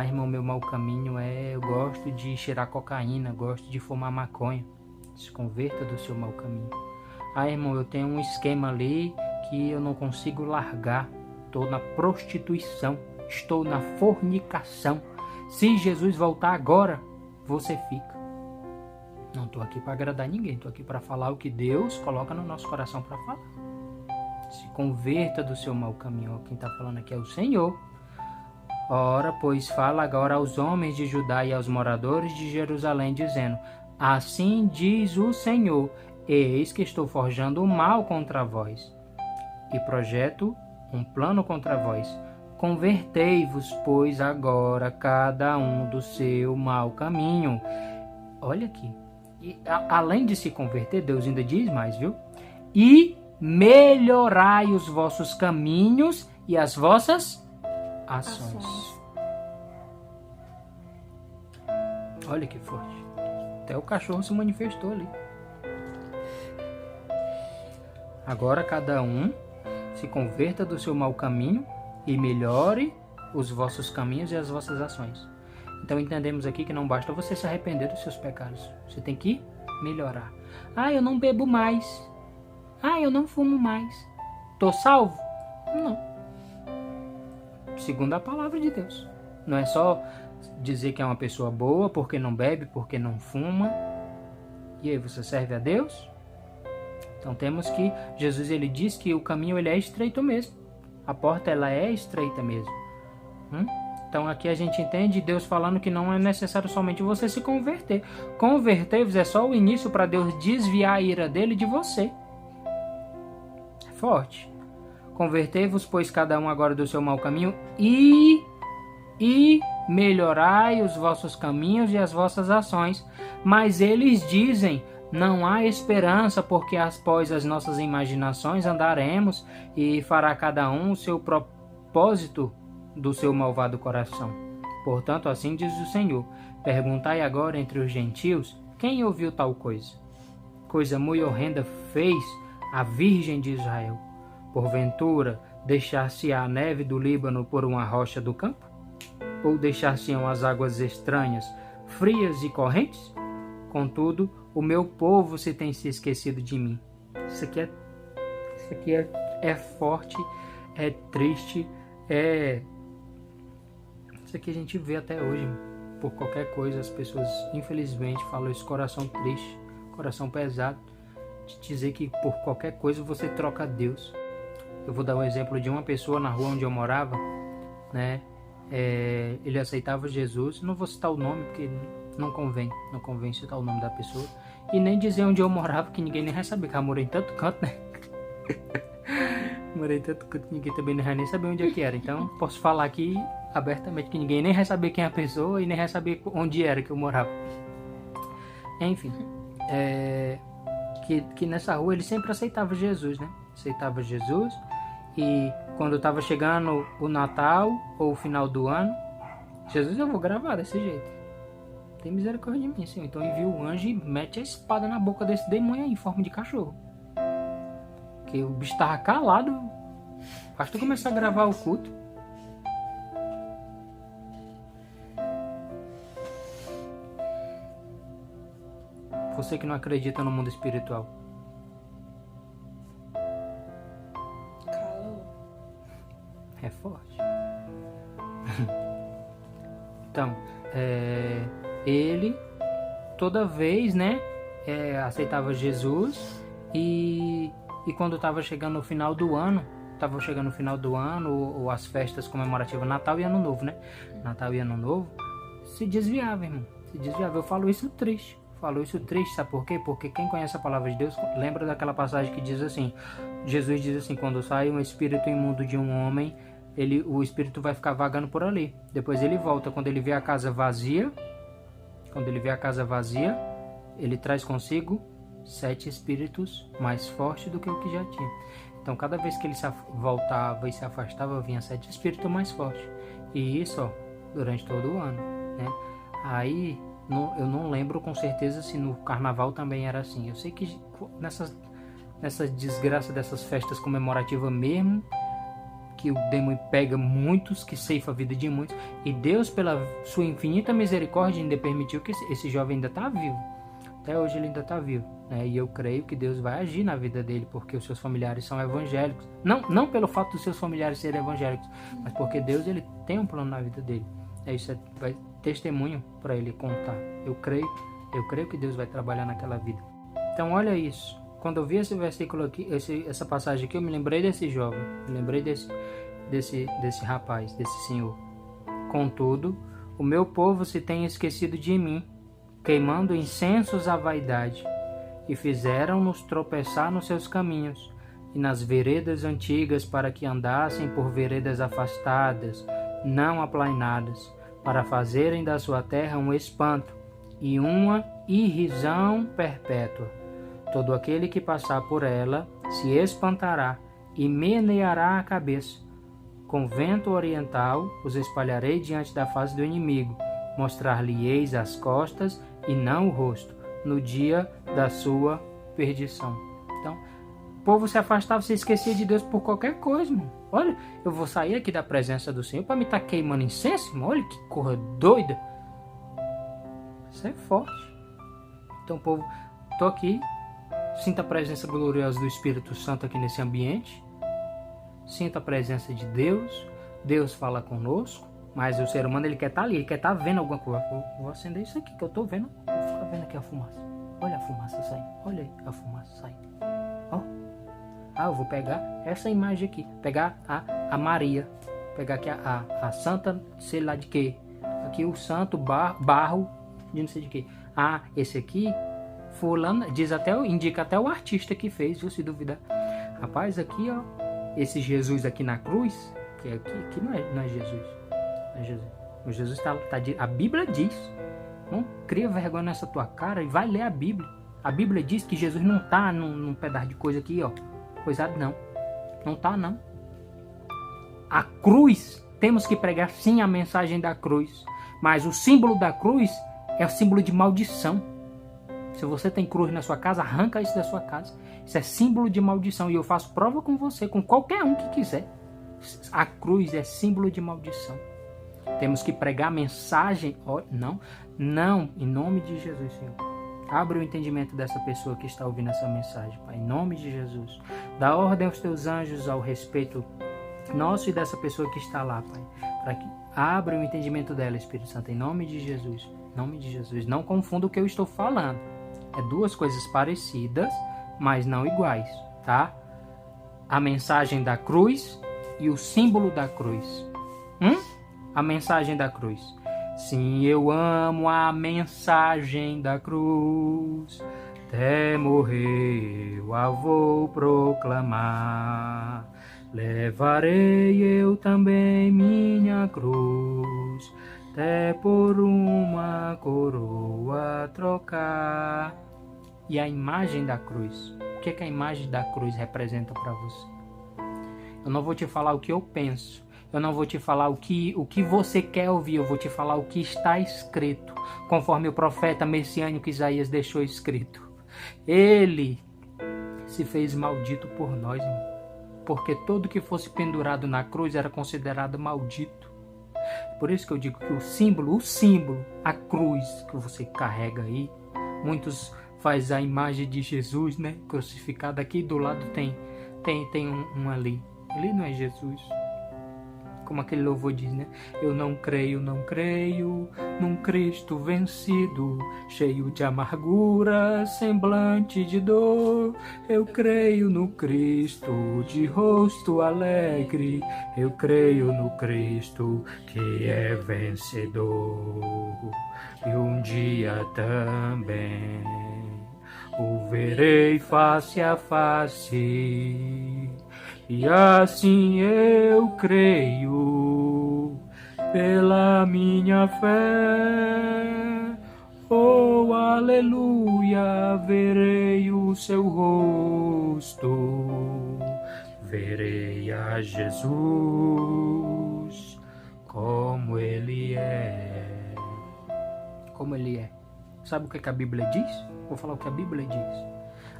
Irmão, meu mau caminho eu gosto de cheirar cocaína, gosto de fumar maconha. Se converta do seu mau caminho. Irmão, eu tenho um esquema ali que eu não consigo largar. Estou na prostituição, estou na fornicação. Se Jesus voltar agora, você fica. Não estou aqui para agradar ninguém, estou aqui para falar o que Deus coloca no nosso coração para falar. Se converta do seu mau caminho. Quem está falando aqui é o Senhor. Ora, pois fala agora aos homens de Judá e aos moradores de Jerusalém, dizendo: assim diz o Senhor, eis que estou forjando o mal contra vós, e projeto um plano contra vós. Convertei-vos, pois, agora cada um do seu mau caminho. Olha aqui. E, além de se converter, Deus ainda diz mais, viu? E melhorai os vossos caminhos e as vossas ações. Olha que forte. Até o cachorro se manifestou ali. Agora cada um se converta do seu mau caminho e melhore os vossos caminhos e as vossas ações. Então entendemos aqui que não basta você se arrepender dos seus pecados. Você tem que melhorar. Eu não bebo mais. Eu não fumo mais. Tô salvo? Não. Segundo a palavra de Deus. Não é só dizer que é uma pessoa boa porque não bebe, porque não fuma. E aí, você serve a Deus? Então temos que Jesus, ele diz que o caminho ele é estreito mesmo. A porta ela é estreita mesmo. Então aqui a gente entende Deus falando que não é necessário somente você se converter. Converter-vos é só o início para Deus desviar a ira dele de você. É forte. Convertei-vos, pois, cada um agora do seu mau caminho e melhorai os vossos caminhos e as vossas ações. Mas eles dizem: não há esperança, porque após as nossas imaginações andaremos, e fará cada um o seu propósito do seu malvado coração. Portanto, assim diz o Senhor: perguntai agora entre os gentios, quem ouviu tal coisa? Coisa muito horrenda fez a Virgem de Israel. Porventura, deixar-se-á a neve do Líbano por uma rocha do campo? Ou deixar-se-ão as águas estranhas, frias e correntes? Contudo, o meu povo se tem se esquecido de mim. Isso aqui é forte, é triste, Isso aqui a gente vê até hoje. Por qualquer coisa, as pessoas, infelizmente, falam esse coração triste, coração pesado, de dizer que por qualquer coisa você troca Deus. Eu vou dar um exemplo de uma pessoa na rua onde eu morava, né? Ele aceitava Jesus. Não vou citar o nome porque não convém citar o nome da pessoa. E nem dizer onde eu morava, que ninguém nem vai saber, que eu morei em tanto canto, né? Morei em tanto canto que ninguém também não vai nem saber onde é que era. Então, posso falar aqui abertamente que ninguém nem vai saber quem é a pessoa e nem vai saber onde era que eu morava. Enfim, que nessa rua ele sempre aceitava Jesus, né? Aceitava Jesus. E quando estava chegando o Natal ou o final do ano, Jesus, eu vou gravar desse jeito. Tem misericórdia de mim, Senhor. Então envia o anjo e mete a espada na boca desse demônio aí, em forma de cachorro. Porque o bicho estava calado. Basta eu começar a gravar o culto. Você que não acredita no mundo espiritual. Calou. É forte. Então, ele toda vez, né, aceitava Jesus e quando estava chegando no final do ano, ou as festas comemorativas Natal e Ano Novo, né? Natal e Ano Novo, se desviava, irmão. Se desviava. Eu falo isso triste, sabe por quê? Porque quem conhece a palavra de Deus lembra daquela passagem que diz assim, Jesus diz assim, quando sai um espírito imundo de um homem, o espírito vai ficar vagando por ali. Depois ele volta, quando ele vê a casa vazia, ele traz consigo 7 espíritos mais fortes do que o que já tinha. Então cada vez que ele voltava e se afastava, vinha 7 espíritos mais fortes. E isso, ó, durante todo o ano, né? Aí eu não lembro com certeza se no carnaval também era assim. Eu sei que nessa desgraça dessas festas comemorativas mesmo, que o demônio pega muitos, que ceifa a vida de muitos, e Deus, pela sua infinita misericórdia, ainda permitiu que esse jovem ainda está vivo. Até hoje ele ainda está vivo, né? E eu creio que Deus vai agir na vida dele, porque os seus familiares são evangélicos. Não pelo fato dos seus familiares serem evangélicos, mas porque Deus, ele tem um plano na vida dele. Isso vai testemunho para ele contar. Eu creio que Deus vai trabalhar naquela vida. Então olha isso. Quando eu vi esse versículo aqui, essa passagem aqui, eu me lembrei desse jovem, me lembrei desse rapaz, desse senhor. Contudo, o meu povo se tem esquecido de mim, queimando incensos à vaidade, e fizeram-nos tropeçar nos seus caminhos, e nas veredas antigas, para que andassem por veredas afastadas, não aplainadas, para fazerem da sua terra um espanto e uma irrisão perpétua. Todo aquele que passar por ela se espantará e meneará a cabeça. Com vento oriental os espalharei diante da face do inimigo, mostrar-lhe-eis as costas e não o rosto, no dia da sua perdição. Então, o povo se afastava, se esquecia de Deus por qualquer coisa, irmão. Olha, eu vou sair aqui da presença do Senhor para me estar queimando incenso, irmão. Olha que coisa doida. Isso é forte. Então, povo, tô aqui. Sinta a presença gloriosa do Espírito Santo aqui nesse ambiente. Sinta a presença de Deus. Deus fala conosco. Mas o ser humano, ele quer estar ali. Ele quer estar vendo alguma coisa. Vou acender isso aqui que eu estou vendo. Vou ficar vendo aqui a fumaça. Olha a fumaça saindo. Olha aí a fumaça saindo. Ó. Eu vou pegar essa imagem aqui. Pegar a Maria. Pegar aqui a santa, sei lá de quê. Aqui o santo barro de não sei de quê. Esse aqui... fulano, indica até o artista que fez, viu, se duvidar. Rapaz, aqui, ó, esse Jesus aqui na cruz, que não é Jesus. Não é Jesus. O Jesus a Bíblia diz. Não cria vergonha nessa tua cara e vai ler a Bíblia. A Bíblia diz que Jesus não está num pedaço de coisa aqui, ó. Coisado não. Não está, não. A cruz, temos que pregar sim a mensagem da cruz. Mas o símbolo da cruz é o símbolo de maldição. Se você tem cruz na sua casa, arranca isso da sua casa. Isso é símbolo de maldição. E eu faço prova com você, com qualquer um que quiser. A cruz é símbolo de maldição. Temos que pregar a mensagem. Não, em nome de Jesus, Senhor. Abre o entendimento dessa pessoa que está ouvindo essa mensagem, Pai. Em nome de Jesus. Dá ordem aos teus anjos ao respeito nosso e dessa pessoa que está lá, Pai. Para que abra o entendimento dela, Espírito Santo. Em nome de Jesus. Em nome de Jesus. Não confunda o que eu estou falando. É duas coisas parecidas, mas não iguais, tá? A mensagem da cruz e o símbolo da cruz. A mensagem da cruz. Sim, eu amo a mensagem da cruz. Até morrer eu a vou proclamar. Levarei eu também minha cruz, até por uma coroa trocar. E a imagem da cruz? O que a imagem da cruz representa para você? Eu não vou te falar o que eu penso. Eu não vou te falar o que você quer ouvir. Eu vou te falar o que está escrito, conforme o profeta messiânico Isaías deixou escrito. Ele se fez maldito por nós, irmão. Porque todo que fosse pendurado na cruz era considerado maldito. Por isso que eu digo que o símbolo, a cruz que você carrega aí, muitos faz a imagem de Jesus, né? Crucificado. Aqui do lado tem um ali. Ali não é Jesus. Como aquele louvor diz, né? Eu não creio num Cristo vencido, cheio de amargura, semblante de dor. Eu creio no Cristo de rosto alegre, eu creio no Cristo que é vencedor. E um dia também o verei face a face. E assim eu creio, pela minha fé, oh aleluia, verei o seu rosto, verei a Jesus como ele é. Como ele é. Sabe o que a Bíblia diz? Vou falar o que a Bíblia diz.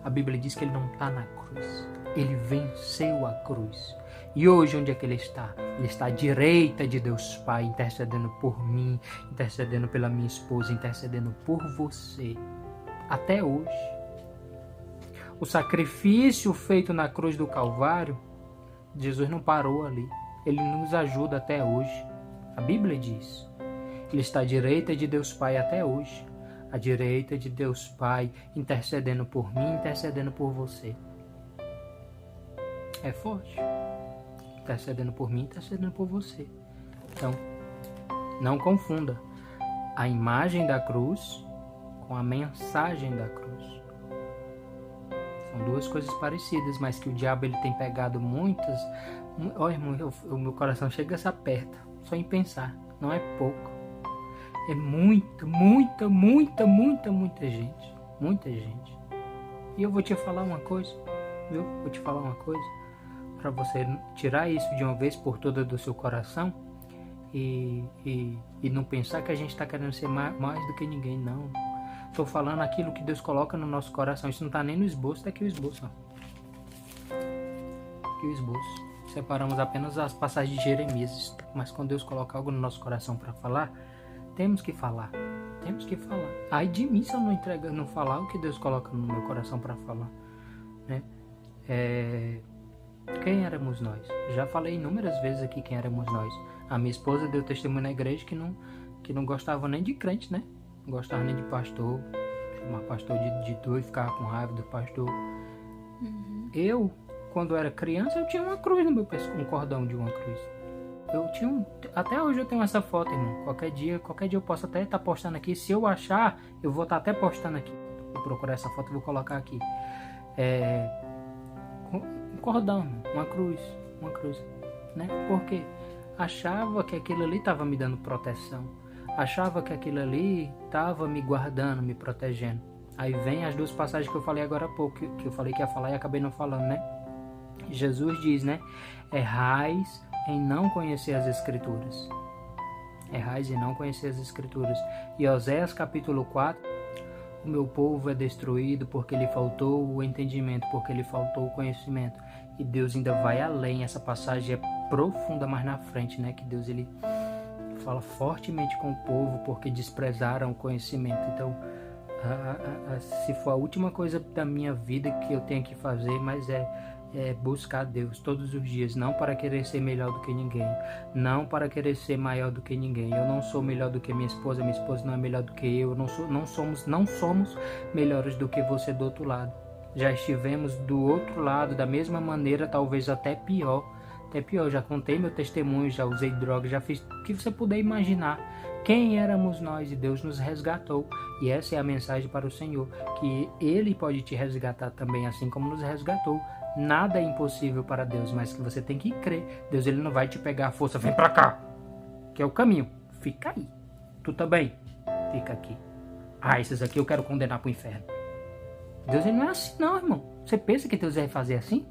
A Bíblia diz que ele não está na cruz. Ele venceu a cruz. E hoje onde é que ele está? Ele está à direita de Deus Pai, intercedendo por mim, intercedendo pela minha esposa, intercedendo por você. Até hoje. O sacrifício feito na cruz do Calvário, Jesus não parou ali. Ele nos ajuda até hoje. A Bíblia diz. Ele está à direita de Deus Pai até hoje. À direita de Deus Pai, intercedendo por mim, intercedendo por você. É forte. Intercedendo por mim, intercedendo por você. Então, não confunda a imagem da cruz com a mensagem da cruz. São duas coisas parecidas, mas que o diabo ele tem pegado muitas. Olha, irmão, o meu coração chega a se aperta só em pensar. Não é pouco. É muita gente. Muita gente. E eu vou te falar uma coisa, viu? Vou te falar uma coisa. Para você tirar isso de uma vez por todas do seu coração e não pensar que a gente está querendo ser mais do que ninguém, não. Estou falando aquilo que Deus coloca no nosso coração. Isso não está nem no esboço, está aqui o esboço. Ó. Aqui o esboço. Separamos apenas as passagens de Jeremias. Mas quando Deus coloca algo no nosso coração para falar, temos que falar. Temos que falar. Ai de mim se eu não falar o que Deus coloca no meu coração para falar. Né? Quem éramos nós? Já falei inúmeras vezes aqui quem éramos nós. A minha esposa deu testemunho na igreja que não gostava nem de crente, né? Não gostava nem de pastor. Chamar pastor de doido, ficava com raiva do pastor. Uhum. Eu, quando era criança, eu tinha uma cruz no meu pescoço, um cordão de uma cruz. Até hoje eu tenho essa foto, irmão. Qualquer dia eu posso até estar postando aqui. Se eu achar, eu vou estar até postando aqui. Vou procurar essa foto e vou colocar aqui. Um cordão, uma cruz, né? Porque achava que aquilo ali estava me dando proteção, achava que aquilo ali estava me guardando, me protegendo. Aí vem as duas passagens que eu falei agora há pouco, que eu falei que ia falar e acabei não falando, né? Jesus diz, né? Errais em não conhecer as Escrituras. Errais em não conhecer as Escrituras. E Oséias capítulo 4, o meu povo é destruído porque lhe faltou o entendimento, porque lhe faltou o conhecimento. E Deus ainda vai além. Essa passagem é profunda mais na frente, né? Que Deus ele fala fortemente com o povo porque desprezaram o conhecimento. Então, se for a última coisa da minha vida que eu tenho que fazer, mas é buscar Deus todos os dias, não para querer ser melhor do que ninguém, não para querer ser maior do que ninguém. Eu não sou melhor do que minha esposa não é melhor do que eu, não somos melhores do que você do outro lado. Já estivemos do outro lado da mesma maneira, talvez até pior. Já contei meu testemunho, já usei drogas, já fiz o que você puder imaginar. Quem éramos nós? E Deus nos resgatou. E essa é a mensagem para o Senhor, que Ele pode te resgatar também, assim como nos resgatou. Nada é impossível para Deus, mas que você tem que crer. Deus ele não vai te pegar a força, vem pra cá, que é o caminho. Fica aí. Tu também, fica aqui. Esses aqui eu quero condenar pro inferno. Deus ele não é assim não, irmão. Você pensa que Deus vai fazer assim?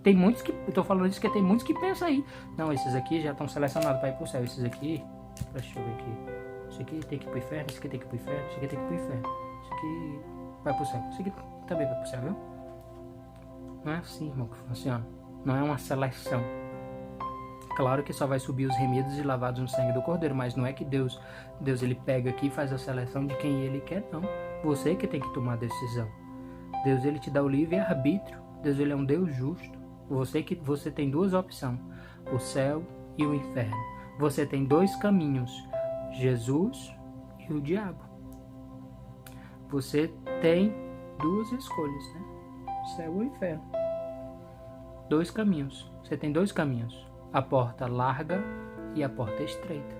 Tem muitos que, eu tô falando isso que tem muitos que pensam aí. Não, esses aqui já estão selecionados para ir pro céu. Esses aqui, deixa eu ver aqui. Esse aqui tem que ir pro inferno, esse aqui tem que ir pro inferno, esse aqui tem que ir pro inferno. Esse aqui vai pro céu. Esse aqui também vai pro céu, viu? Não é assim, irmão, que funciona. Não é uma seleção. Claro que só vai subir os remidos e lavados no sangue do Cordeiro, mas não é que Deus ele pega aqui e faz a seleção de quem ele quer, não. Você que tem que tomar a decisão. Deus, ele te dá o livre-arbítrio. Deus, ele é um Deus justo. Você tem duas opções, o céu e o inferno. Você tem dois caminhos, Jesus e o diabo. Você tem duas escolhas, né? Céu ou inferno. Dois caminhos. Você tem dois caminhos. A porta larga e a porta estreita.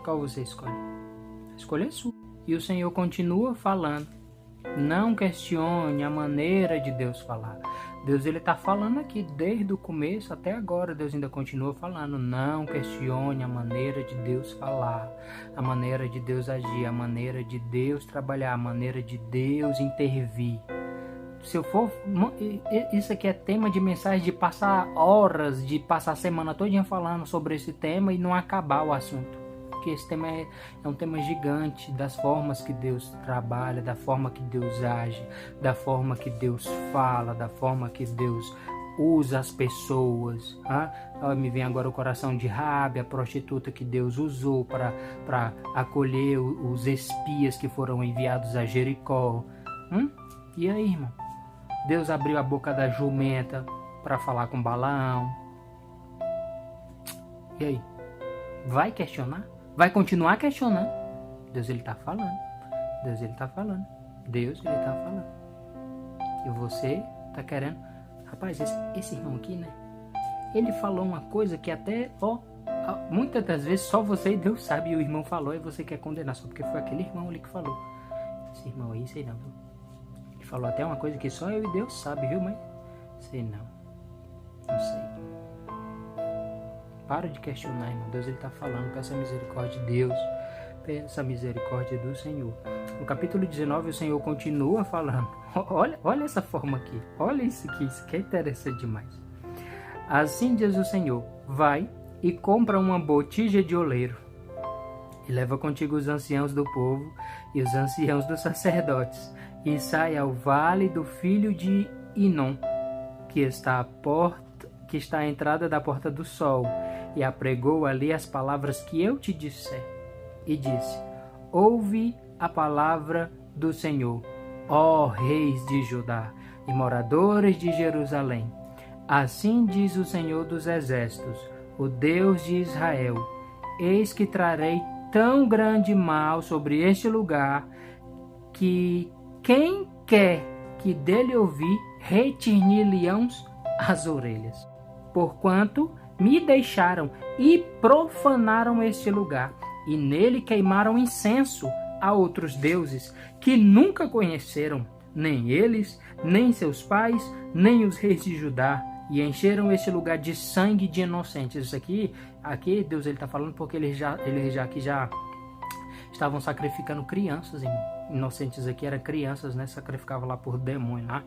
Qual você escolhe? A escolha é sua. E o Senhor continua falando. Não questione a maneira de Deus falar. Deus, ele está falando aqui desde o começo até agora. Deus ainda continua falando. Não questione a maneira de Deus falar, a maneira de Deus agir, a maneira de Deus trabalhar, a maneira de Deus intervir. Se eu for... Isso aqui é tema de mensagem de passar horas, de passar a semana todinha falando sobre esse tema e não acabar o assunto. Porque esse tema é um tema gigante das formas que Deus trabalha, da forma que Deus age, da forma que Deus fala, da forma que Deus usa as pessoas. Me vem agora o coração de Raabe, a prostituta que Deus usou para acolher os espias que foram enviados a Jericó. E aí, irmão? Deus abriu a boca da jumenta para falar com Balaão. E aí? Vai questionar? Vai continuar questionando? Deus, ele está falando. Deus, ele está falando. Deus, ele está falando. E você está querendo... Rapaz, esse irmão aqui, né? Ele falou uma coisa que até, muitas das vezes só você e Deus sabe. E o irmão falou e você quer condenar só porque foi aquele irmão ali que falou. Esse irmão aí, sei não, viu? Ele falou até uma coisa que só eu e Deus sabe, viu, mãe? Sei não. Não sei. Para de questionar, irmão. Deus, ele está falando. Peça a misericórdia de Deus. Peça a misericórdia do Senhor. No capítulo 19, o Senhor continua falando. Olha essa forma aqui. Olha isso aqui é interessante demais. Assim diz o Senhor: vai e compra uma botija de oleiro. E leva contigo os anciãos do povo e os anciãos dos sacerdotes. E sai ao vale do filho de Inom, que está à entrada da porta do sol. E apregou ali as palavras que eu te disser. E disse: ouve a palavra do Senhor, ó reis de Judá e moradores de Jerusalém. Assim diz o Senhor dos exércitos, o Deus de Israel: eis que trarei tão grande mal sobre este lugar, que quem quer que dele ouvir, retinir-lhe-ão as orelhas. Porquanto me deixaram e profanaram este lugar, e nele queimaram incenso a outros deuses que nunca conheceram, nem eles, nem seus pais, nem os reis de Judá, e encheram este lugar de sangue de inocentes. Isso aqui Deus está falando porque eles já estavam sacrificando crianças, inocentes aqui eram crianças, né? Sacrificavam lá por demônio, né?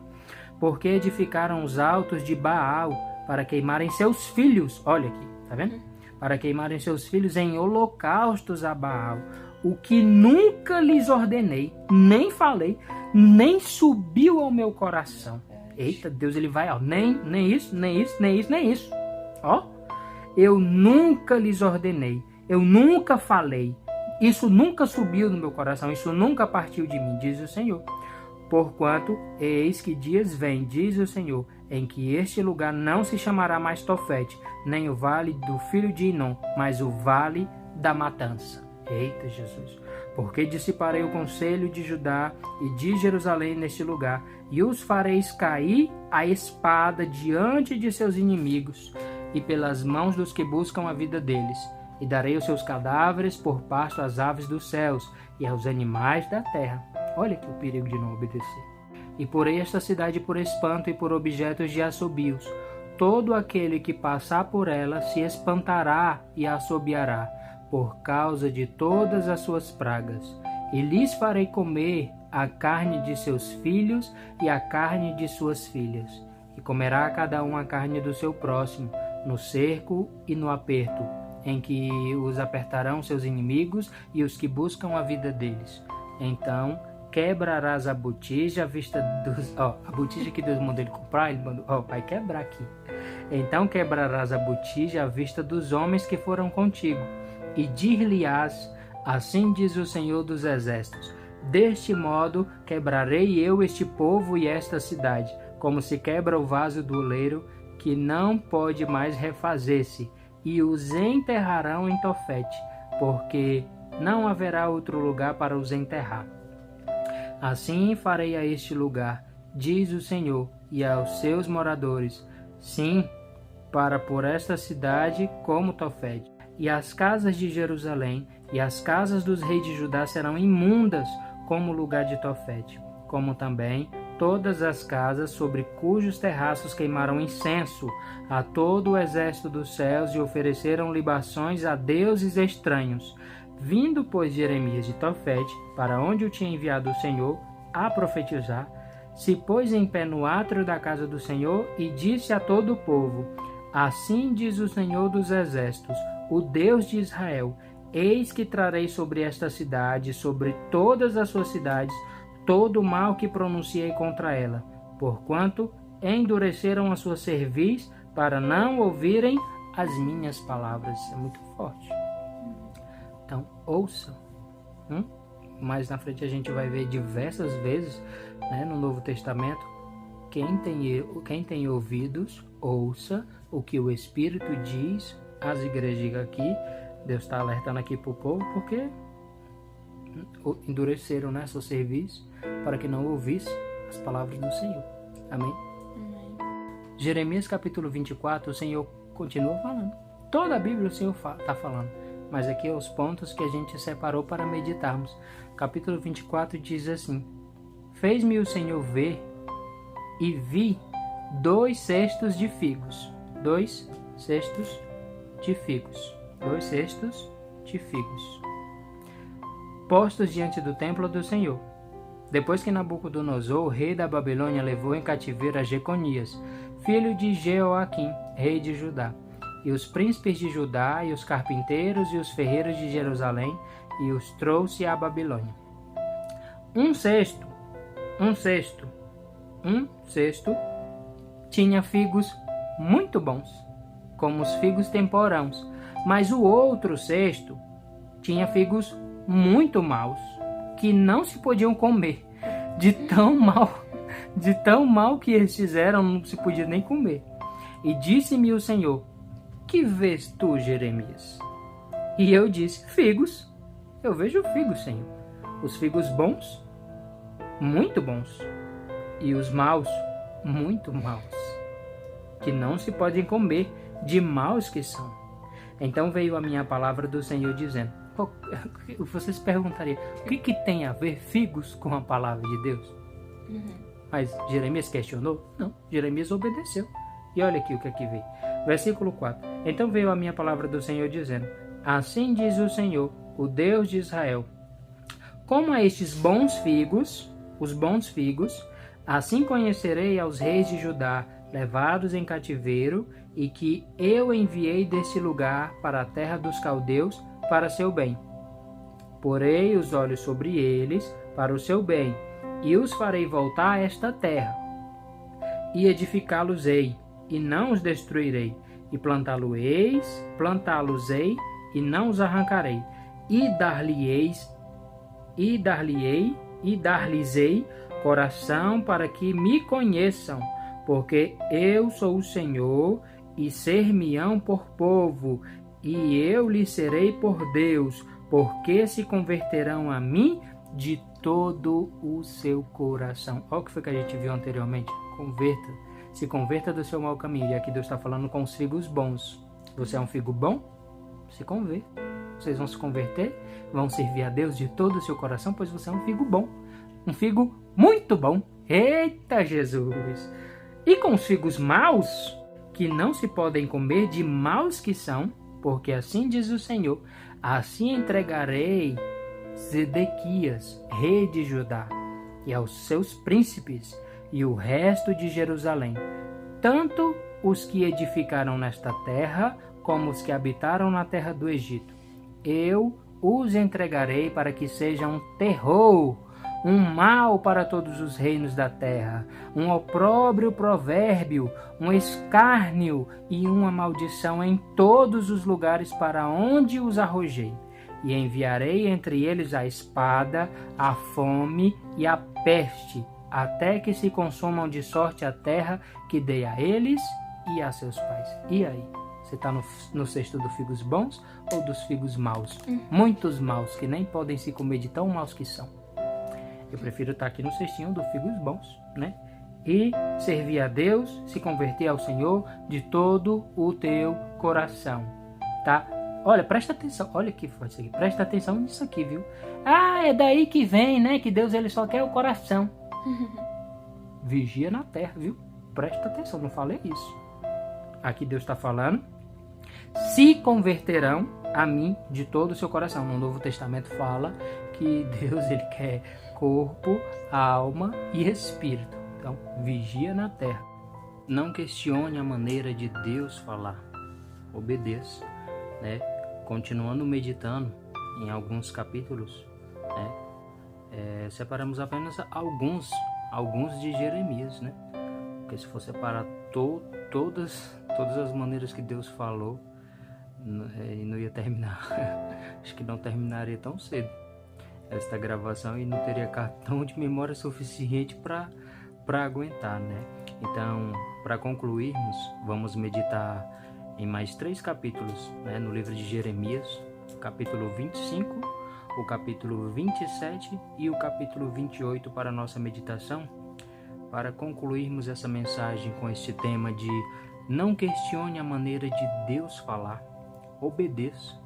Porque edificaram os altos de Baal para queimarem seus filhos, olha aqui, tá vendo? Para queimarem seus filhos em holocaustos a Baal, o que nunca lhes ordenei, nem falei, nem subiu ao meu coração. Eita, Deus, ele vai, nem isso, nem isso, nem isso, nem isso. Eu nunca lhes ordenei, eu nunca falei, isso nunca subiu no meu coração, isso nunca partiu de mim, diz o Senhor. Porquanto, eis que dias vêm, diz o Senhor, em que este lugar não se chamará mais Tofete, nem o vale do filho de Inom, mas o vale da matança. Eita, Jesus! Porque dissiparei o conselho de Judá e de Jerusalém neste lugar, e os fareis cair a espada diante de seus inimigos, e pelas mãos dos que buscam a vida deles. E darei os seus cadáveres por pasto às aves dos céus e aos animais da terra. Olha aqui o perigo de não obedecer. E porei esta cidade por espanto e por objetos de assobios. Todo aquele que passar por ela se espantará e assobiará, por causa de todas as suas pragas. E lhes farei comer a carne de seus filhos e a carne de suas filhas. E comerá cada um a carne do seu próximo, no cerco e no aperto, em que os apertarão seus inimigos e os que buscam a vida deles. Então quebrarás a botija à vista dos... a botija que Deus mandou ele comprar, ele mandou... vai quebrar aqui. Então quebrarás a botija à vista dos homens que foram contigo, e dir-lhe-ás: assim diz o Senhor dos exércitos, Deste modo quebrarei eu este povo e esta cidade, como se quebra o vaso do oleiro, que não pode mais refazer-se, e os enterrarão em Tofete, porque não haverá outro lugar para os enterrar. Assim farei a este lugar, diz o Senhor, e aos seus moradores, sim, para por esta cidade como Tofete. E as casas de Jerusalém e as casas dos reis de Judá serão imundas como o lugar de Tofete, como também todas as casas sobre cujos terraços queimaram incenso a todo o exército dos céus e ofereceram libações a deuses estranhos. Vindo, pois, Jeremias de Tofete, para onde o tinha enviado o Senhor a profetizar, se pôs em pé no átrio da casa do Senhor e disse a todo o povo: Assim diz o Senhor dos exércitos, o Deus de Israel: Eis que trarei sobre esta cidade, sobre todas as suas cidades, todo o mal que pronunciei contra ela, porquanto endureceram a sua cerviz para não ouvirem as minhas palavras. É muito forte. Então, ouçam. Mais na frente a gente vai ver diversas vezes, né, no Novo Testamento, quem tem ouvidos, ouça o que o Espírito diz às igrejas aqui. Deus está alertando aqui para o povo porque endureceram, né, seu serviço para que não ouvisse as palavras do Senhor. Amém? Amém. Jeremias capítulo 24, o Senhor continua falando. Toda a Bíblia o Senhor está falando. Mas aqui é os pontos que a gente separou para meditarmos. Capítulo 24 diz assim: Fez-me o Senhor ver e vi 2 cestos de figos. 2 cestos de figos. 2 cestos de figos. Postos diante do templo do Senhor. Depois que Nabucodonosor, rei da Babilônia, levou em cativeiro a Jeconias, filho de Jeoaquim, rei de Judá, e os príncipes de Judá, e os carpinteiros e os ferreiros de Jerusalém, e os trouxe à Babilônia. Um cesto tinha figos muito bons, como os figos temporãos, mas o outro cesto tinha figos muito maus, que não se podiam comer, de tão mal que eles fizeram, não se podia nem comer. E disse-me o Senhor: Que vês tu, Jeremias? E eu disse: Figos. Eu vejo figos, Senhor. Os figos bons, muito bons, e os maus, muito maus, que não se podem comer, de maus que são. Então veio a minha palavra do Senhor dizendo: Vocês perguntariam, o que tem a ver figos com a palavra de Deus? Mas Jeremias questionou? Não, Jeremias obedeceu. E olha aqui o que aqui veio. Versículo 4. Então veio a minha palavra do Senhor dizendo: Assim diz o Senhor, o Deus de Israel: Como a estes bons figos, os bons figos, assim conhecerei aos reis de Judá, levados em cativeiro, e que eu enviei deste lugar para a terra dos caldeus, para seu bem. Porei os olhos sobre eles, para o seu bem, e os farei voltar a esta terra. E edificá-los-ei, e não os destruirei, e plantá-los-ei, e não os arrancarei, e dar-lhes-ei coração para que me conheçam, porque eu sou o Senhor, e ser-me-ão por povo, e eu lhes serei por Deus, porque se converterão a mim de todo o seu coração. Olha o que foi que a gente viu anteriormente. Se converta do seu mau caminho. E aqui Deus está falando com os figos bons. Você é um figo bom? Se converta. Vocês vão se converter, vão servir a Deus de todo o seu coração, pois você é um figo bom. Um figo muito bom. Eita Jesus! E com os figos maus, que não se podem comer, de maus que são, porque assim diz o Senhor: assim entregarei Zedequias, rei de Judá, e aos seus príncipes, e o resto de Jerusalém, tanto os que edificaram nesta terra, como os que habitaram na terra do Egito. Eu os entregarei para que sejam um terror, um mal para todos os reinos da terra, um opróbrio provérbio, um escárnio e uma maldição em todos os lugares para onde os arrojei. e enviarei entre eles a espada, a fome e a peste, até que se consumam de sorte a terra que dei a eles e a seus pais. E aí? Você está no cesto dos figos bons ou dos figos maus? Muitos maus, que nem podem se comer de tão maus que são. Eu prefiro estar aqui no cestinho dos figos bons, né? E servir a Deus, se converter ao Senhor de todo o teu coração, tá? Olha, presta atenção, olha que foi isso aqui, presta atenção nisso aqui, viu? Ah, é daí que vem, né? Que Deus ele só quer o coração. Vigia na terra, viu? Presta atenção, não falei isso. Aqui Deus está falando, se converterão a mim de todo o seu coração. No Novo Testamento fala que Deus ele quer corpo, alma e espírito. Então, vigia na terra. Não questione a maneira de Deus falar. Obedeça, né? Continuando meditando em alguns capítulos, né? Separamos apenas alguns de Jeremias, né? Porque se for separar todas as maneiras que Deus falou, não ia terminar. Acho que não terminaria tão cedo esta gravação e não teria cartão de memória suficiente para aguentar, né? Então, para concluirmos, vamos meditar em mais 3 capítulos, né? No livro de Jeremias, capítulo 25, o capítulo 27 e o capítulo 28 para a nossa meditação, para concluirmos essa mensagem com este tema de não questione a maneira de Deus falar, obedeça.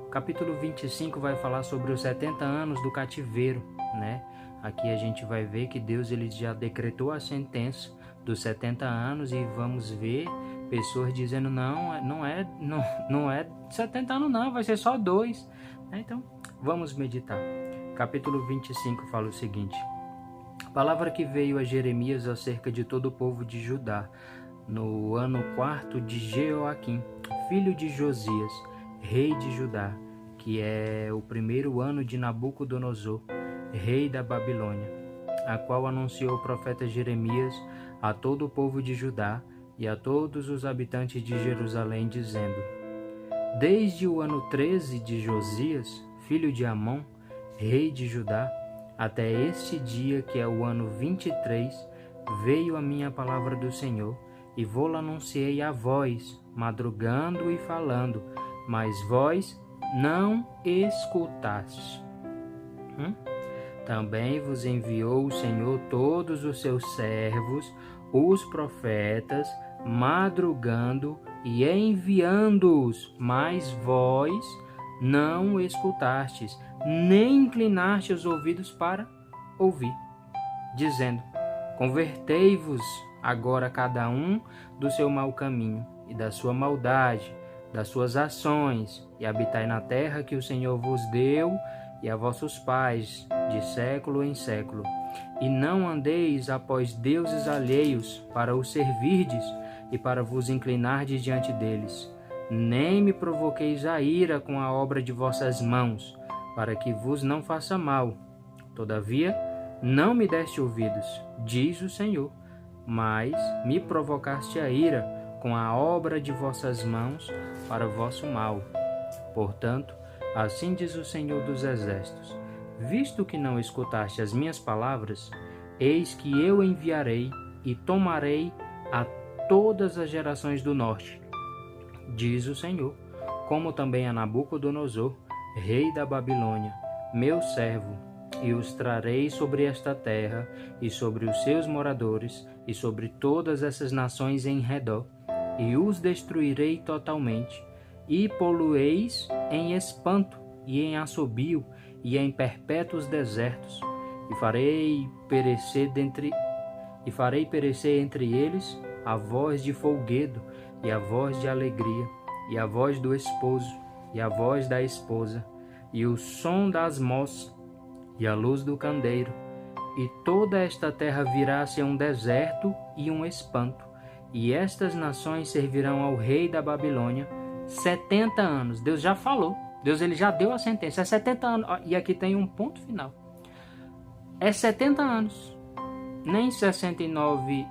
O capítulo 25 vai falar sobre os 70 anos do cativeiro, né? Aqui a gente vai ver que Deus ele já decretou a sentença dos 70 anos e vamos ver pessoas dizendo não é 70 anos não, vai ser só 2. Então, vamos meditar. Capítulo 25 fala o seguinte: a palavra que veio a Jeremias acerca de todo o povo de Judá, no ano 4º de Jeoaquim, filho de Josias, rei de Judá, que é o 1º ano de Nabucodonosor, rei da Babilônia, a qual anunciou o profeta Jeremias a todo o povo de Judá e a todos os habitantes de Jerusalém, dizendo: desde o ano 13 de Josias, filho de Amon, rei de Judá, até este dia, que é o ano 23, veio a minha palavra do Senhor, e vou-la anunciei a vós, madrugando e falando, mas vós não escutastes. Também vos enviou o Senhor todos os seus servos, os profetas, madrugando e enviando-os, mas vós não escutastes, nem inclinastes os ouvidos para ouvir, dizendo: convertei-vos agora cada um do seu mau caminho e da sua maldade, das suas ações, e habitai na terra que o Senhor vos deu e a vossos pais, de século em século. E não andeis após deuses alheios para os servirdes e para vos inclinardes diante deles. Nem me provoqueis a ira com a obra de vossas mãos, para que vos não faça mal. Todavia, não me deste ouvidos, diz o Senhor, mas me provocaste a ira com a obra de vossas mãos para vosso mal. Portanto, assim diz o Senhor dos Exércitos: visto que não escutaste as minhas palavras, eis que eu enviarei e tomarei a todas as gerações do norte, diz o Senhor, como também a Nabucodonosor, rei da Babilônia, meu servo, e os trarei sobre esta terra e sobre os seus moradores e sobre todas essas nações em redor, e os destruirei totalmente, e polueis em espanto e em assobio e em perpétuos desertos, e farei perecer entre eles a voz de folguedo e a voz de alegria, e a voz do esposo e a voz da esposa, e o som das moças e a luz do candeeiro, e toda esta terra virá a ser um deserto e um espanto, e estas nações servirão ao rei da Babilônia 70 anos. Deus já falou, Deus ele já deu a sentença, é 70 anos, e aqui tem um ponto final, é 70 anos, nem 69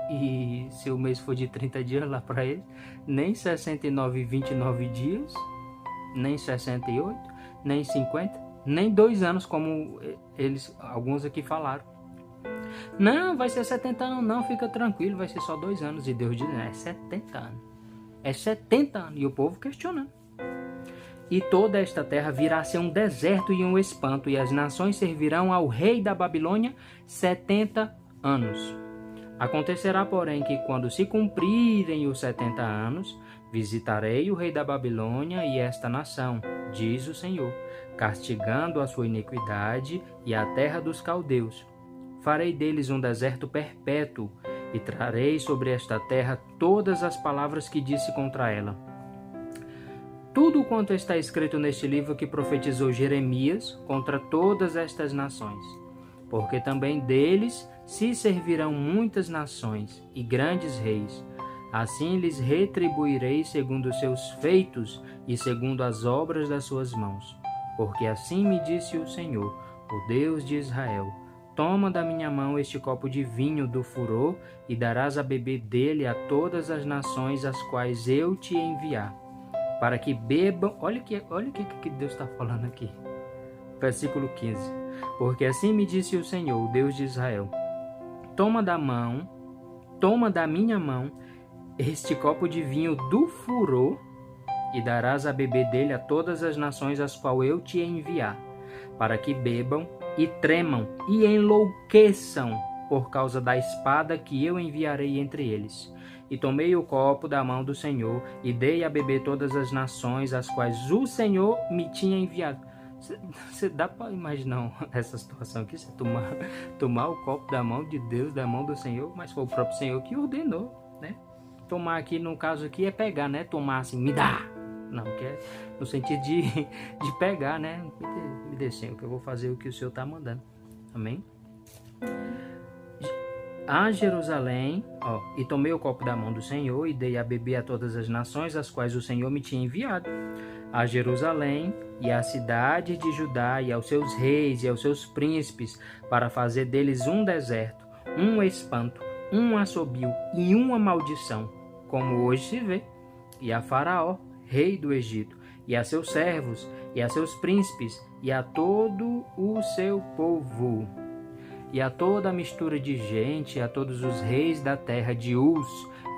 e se o mês for de 30 dias lá para ele, nem 69 e 29 dias, nem 68, nem 50, nem 2 anos, como alguns aqui falaram. Não, vai ser 70 anos não, fica tranquilo, vai ser só 2 anos. E Deus diz, é 70 anos. É 70 anos. E o povo questionando. E toda esta terra virá a ser um deserto e um espanto, e as nações servirão ao rei da Babilônia 70 anos. Acontecerá, porém, que quando se cumprirem os 70 anos, visitarei o rei da Babilônia e esta nação, diz o Senhor, castigando a sua iniquidade e a terra dos caldeus. Farei deles um deserto perpétuo e trarei sobre esta terra todas as palavras que disse contra ela. Tudo quanto está escrito neste livro que profetizou Jeremias contra todas estas nações, porque também deles se servirão muitas nações e grandes reis. Assim lhes retribuirei segundo os seus feitos e segundo as obras das suas mãos. Porque assim me disse o Senhor, o Deus de Israel: toma da minha mão este copo de vinho do furor e darás a beber dele a todas as nações às quais eu te enviar, para que bebam. Olha o que Deus está falando aqui. Versículo 15. Porque assim me disse o Senhor, o Deus de Israel: toma da minha mão este copo de vinho do furor e darás a beber dele a todas as nações às quais eu te enviar, para que bebam e tremam e enlouqueçam por causa da espada que eu enviarei entre eles. E tomei o copo da mão do Senhor e dei a beber todas as nações às quais o Senhor me tinha enviado. Você dá para imaginar essa situação aqui? Você tomar o copo da mão de Deus, da mão do Senhor, mas foi o próprio Senhor que ordenou, né? Tomar aqui, no caso aqui, é pegar, né? Tomar assim, me dá. Não, que é no sentido de pegar, né? Me dê, Senhor, que eu vou fazer o que o Senhor está mandando. Amém? A Jerusalém, e tomei o copo da mão do Senhor e dei a beber a todas as nações às quais o Senhor me tinha enviado. A Jerusalém e à cidade de Judá e aos seus reis e aos seus príncipes, para fazer deles um deserto, um espanto, um assobio e uma maldição, como hoje se vê. E a Faraó, rei do Egito, e a seus servos, e a seus príncipes, e a todo o seu povo, e a toda a mistura de gente, e a todos os reis da terra de Uz,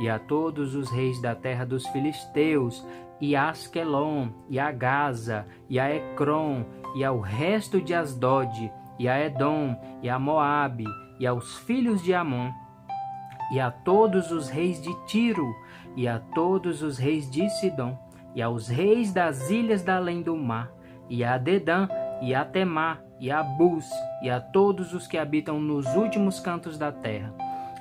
e a todos os reis da terra dos filisteus, e a Asquelon, e a Gaza, e a Ecrom, e ao resto de Asdod, e a Edom, e a Moabe, e aos filhos de Amon, e a todos os reis de Tiro, e a todos os reis de Sidom, e aos reis das ilhas da além do mar, e a Dedã, e a Temá, e a Bus, e a todos os que habitam nos últimos cantos da terra,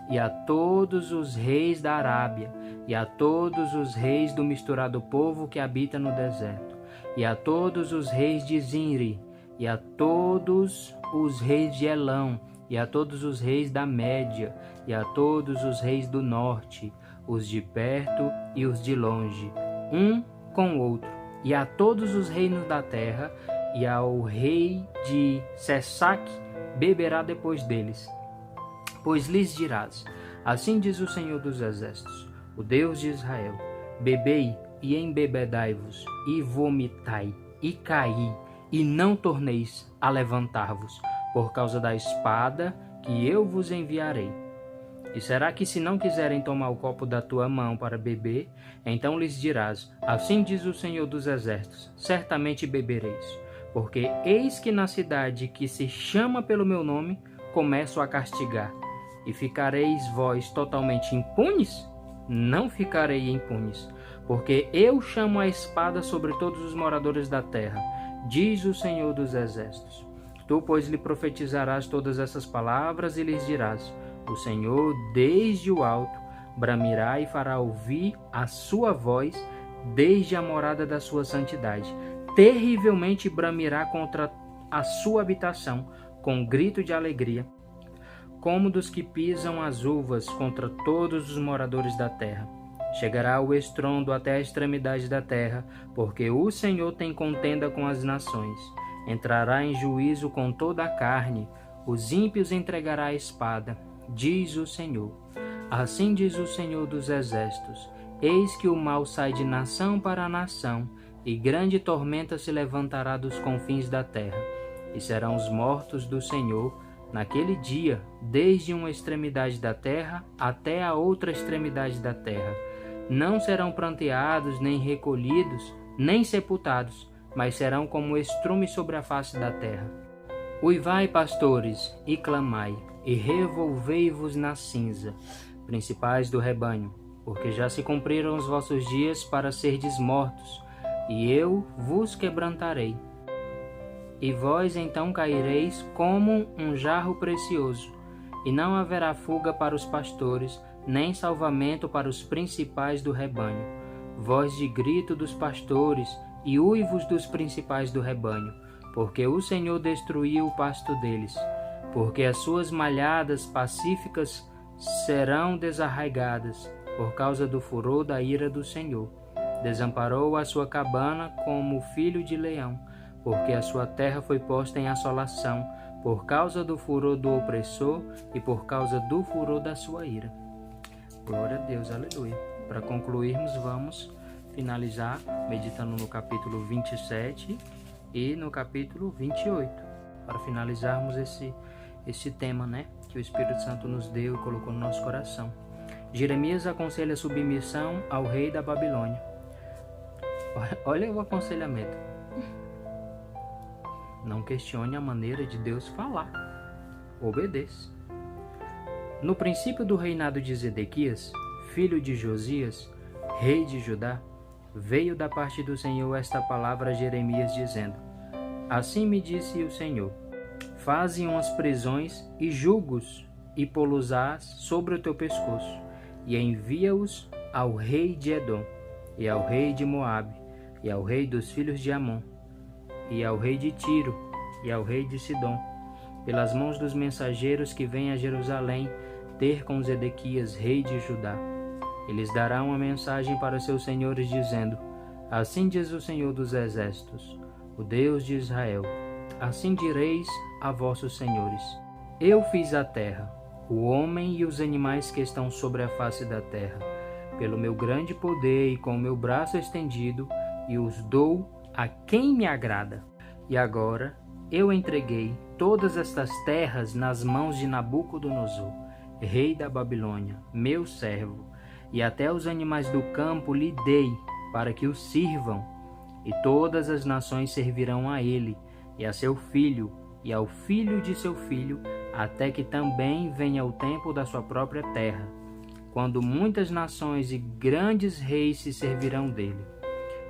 e a todos os reis da Arábia, e a todos os reis do misturado povo que habita no deserto, e a todos os reis de Zinri, e a todos os reis de Elão, e a todos os reis da Média, e a todos os reis do norte, os de perto e os de longe, um com o outro, e a todos os reinos da terra, e ao rei de Sessaque beberá depois deles. Pois lhes dirás: assim diz o Senhor dos Exércitos, o Deus de Israel: bebei e embebedai-vos, e vomitai, e caí, e não torneis a levantar-vos, por causa da espada que eu vos enviarei. E será que, se não quiserem tomar o copo da tua mão para beber, então lhes dirás: assim diz o Senhor dos Exércitos: certamente bebereis. Porque eis que na cidade que se chama pelo meu nome, começo a castigar. E ficareis vós totalmente impunes? Não ficarei impunes, porque eu chamo a espada sobre todos os moradores da terra, diz o Senhor dos Exércitos. Tu, pois, lhe profetizarás todas essas palavras e lhes dirás: o Senhor, desde o alto, bramirá e fará ouvir a sua voz desde a morada da sua santidade. Terrivelmente bramirá contra a sua habitação, com grito de alegria, como dos que pisam as uvas contra todos os moradores da terra. Chegará o estrondo até a extremidade da terra, porque o Senhor tem contenda com as nações. Entrará em juízo com toda a carne, os ímpios entregará a espada, diz o Senhor. Assim diz o Senhor dos Exércitos: eis que o mal sai de nação para nação, e grande tormenta se levantará dos confins da terra, e serão os mortos do Senhor naquele dia, desde uma extremidade da terra até a outra extremidade da terra. Não serão pranteados, nem recolhidos, nem sepultados, mas serão como estrume sobre a face da terra. Uivai, pastores, e clamai, e revolvei-vos na cinza, principais do rebanho, porque já se cumpriram os vossos dias para serdes mortos, e eu vos quebrantarei. E vós então caireis como um jarro precioso, e não haverá fuga para os pastores, nem salvamento para os principais do rebanho. Voz de grito dos pastores e uivos dos principais do rebanho, porque o Senhor destruiu o pasto deles, porque as suas malhadas pacíficas serão desarraigadas, por causa do furor da ira do Senhor. Desamparou a sua cabana como filho de leão, porque a sua terra foi posta em assolação, por causa do furor do opressor e por causa do furor da sua ira. Glória a Deus, aleluia. Para concluirmos, vamos finalizar meditando no capítulo 27 e no capítulo 28, para finalizarmos esse tema, que o Espírito Santo nos deu e colocou no nosso coração. Jeremias aconselha a submissão ao rei da Babilônia. Olha o aconselhamento. Não questione a maneira de Deus falar. Obedeça. No princípio do reinado de Zedequias, filho de Josias, rei de Judá, veio da parte do Senhor esta palavra a Jeremias, dizendo: Assim me disse o Senhor: Faze umas prisões e julgos, e pô-los-ás sobre o teu pescoço, e envia-os ao rei de Edom, e ao rei de Moabe, e ao rei dos filhos de Amon, e ao rei de Tiro, e ao rei de Sidom, pelas mãos dos mensageiros que vêm a Jerusalém ter com Zedequias, rei de Judá. Eles darão uma mensagem para seus senhores, dizendo: Assim diz o Senhor dos Exércitos, o Deus de Israel: Assim direis a vossos senhores: Eu fiz a terra, o homem e os animais que estão sobre a face da terra, pelo meu grande poder e com o meu braço estendido, e os dou a quem me agrada. E agora eu entreguei todas estas terras nas mãos de Nabucodonosor, rei da Babilônia, meu servo, e até os animais do campo lhe dei, para que o sirvam, e todas as nações servirão a ele, e a seu filho, e ao filho de seu filho, até que também venha o tempo da sua própria terra, quando muitas nações e grandes reis se servirão dele.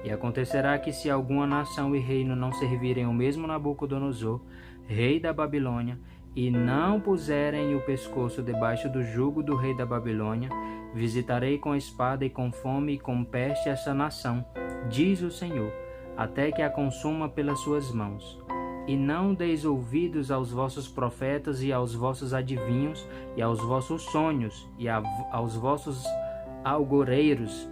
E acontecerá que, se alguma nação e reino não servirem o mesmo Nabucodonosor, rei da Babilônia, e não puserem o pescoço debaixo do jugo do rei da Babilônia, visitarei com espada e com fome e com peste essa nação, diz o Senhor, até que a consuma pelas suas mãos. E não deis ouvidos aos vossos profetas e aos vossos adivinhos e aos vossos sonhos e aos vossos algoreiros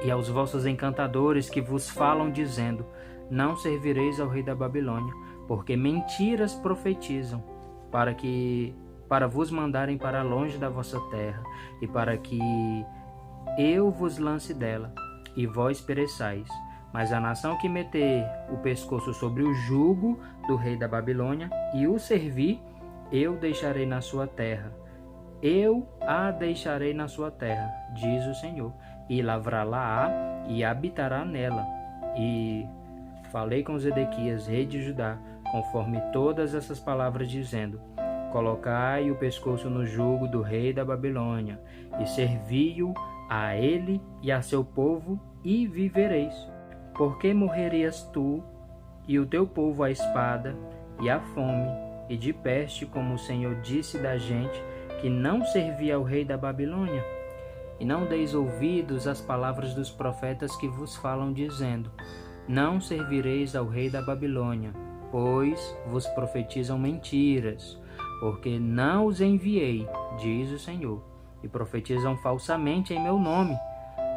e aos vossos encantadores que vos falam dizendo: Não servireis ao rei da Babilônia, porque mentiras profetizam, para vos mandarem para longe da vossa terra, e para que eu vos lance dela, e vós pereçais. Mas a nação que meter o pescoço sobre o jugo do rei da Babilônia e o servir, eu deixarei na sua terra. Eu a deixarei na sua terra, diz o Senhor, e lavrá-la-á e habitará nela. E falei com Zedequias, rei de Judá, conforme todas essas palavras, dizendo: Colocai o pescoço no jugo do rei da Babilônia, e servi-o a ele e a seu povo, e vivereis. Porque morrerias tu e o teu povo à espada e à fome e de peste, como o Senhor disse da gente que não servia ao rei da Babilônia? E não deis ouvidos às palavras dos profetas que vos falam, dizendo: Não servireis ao rei da Babilônia, pois vos profetizam mentiras, porque não os enviei, diz o Senhor, e profetizam falsamente em meu nome,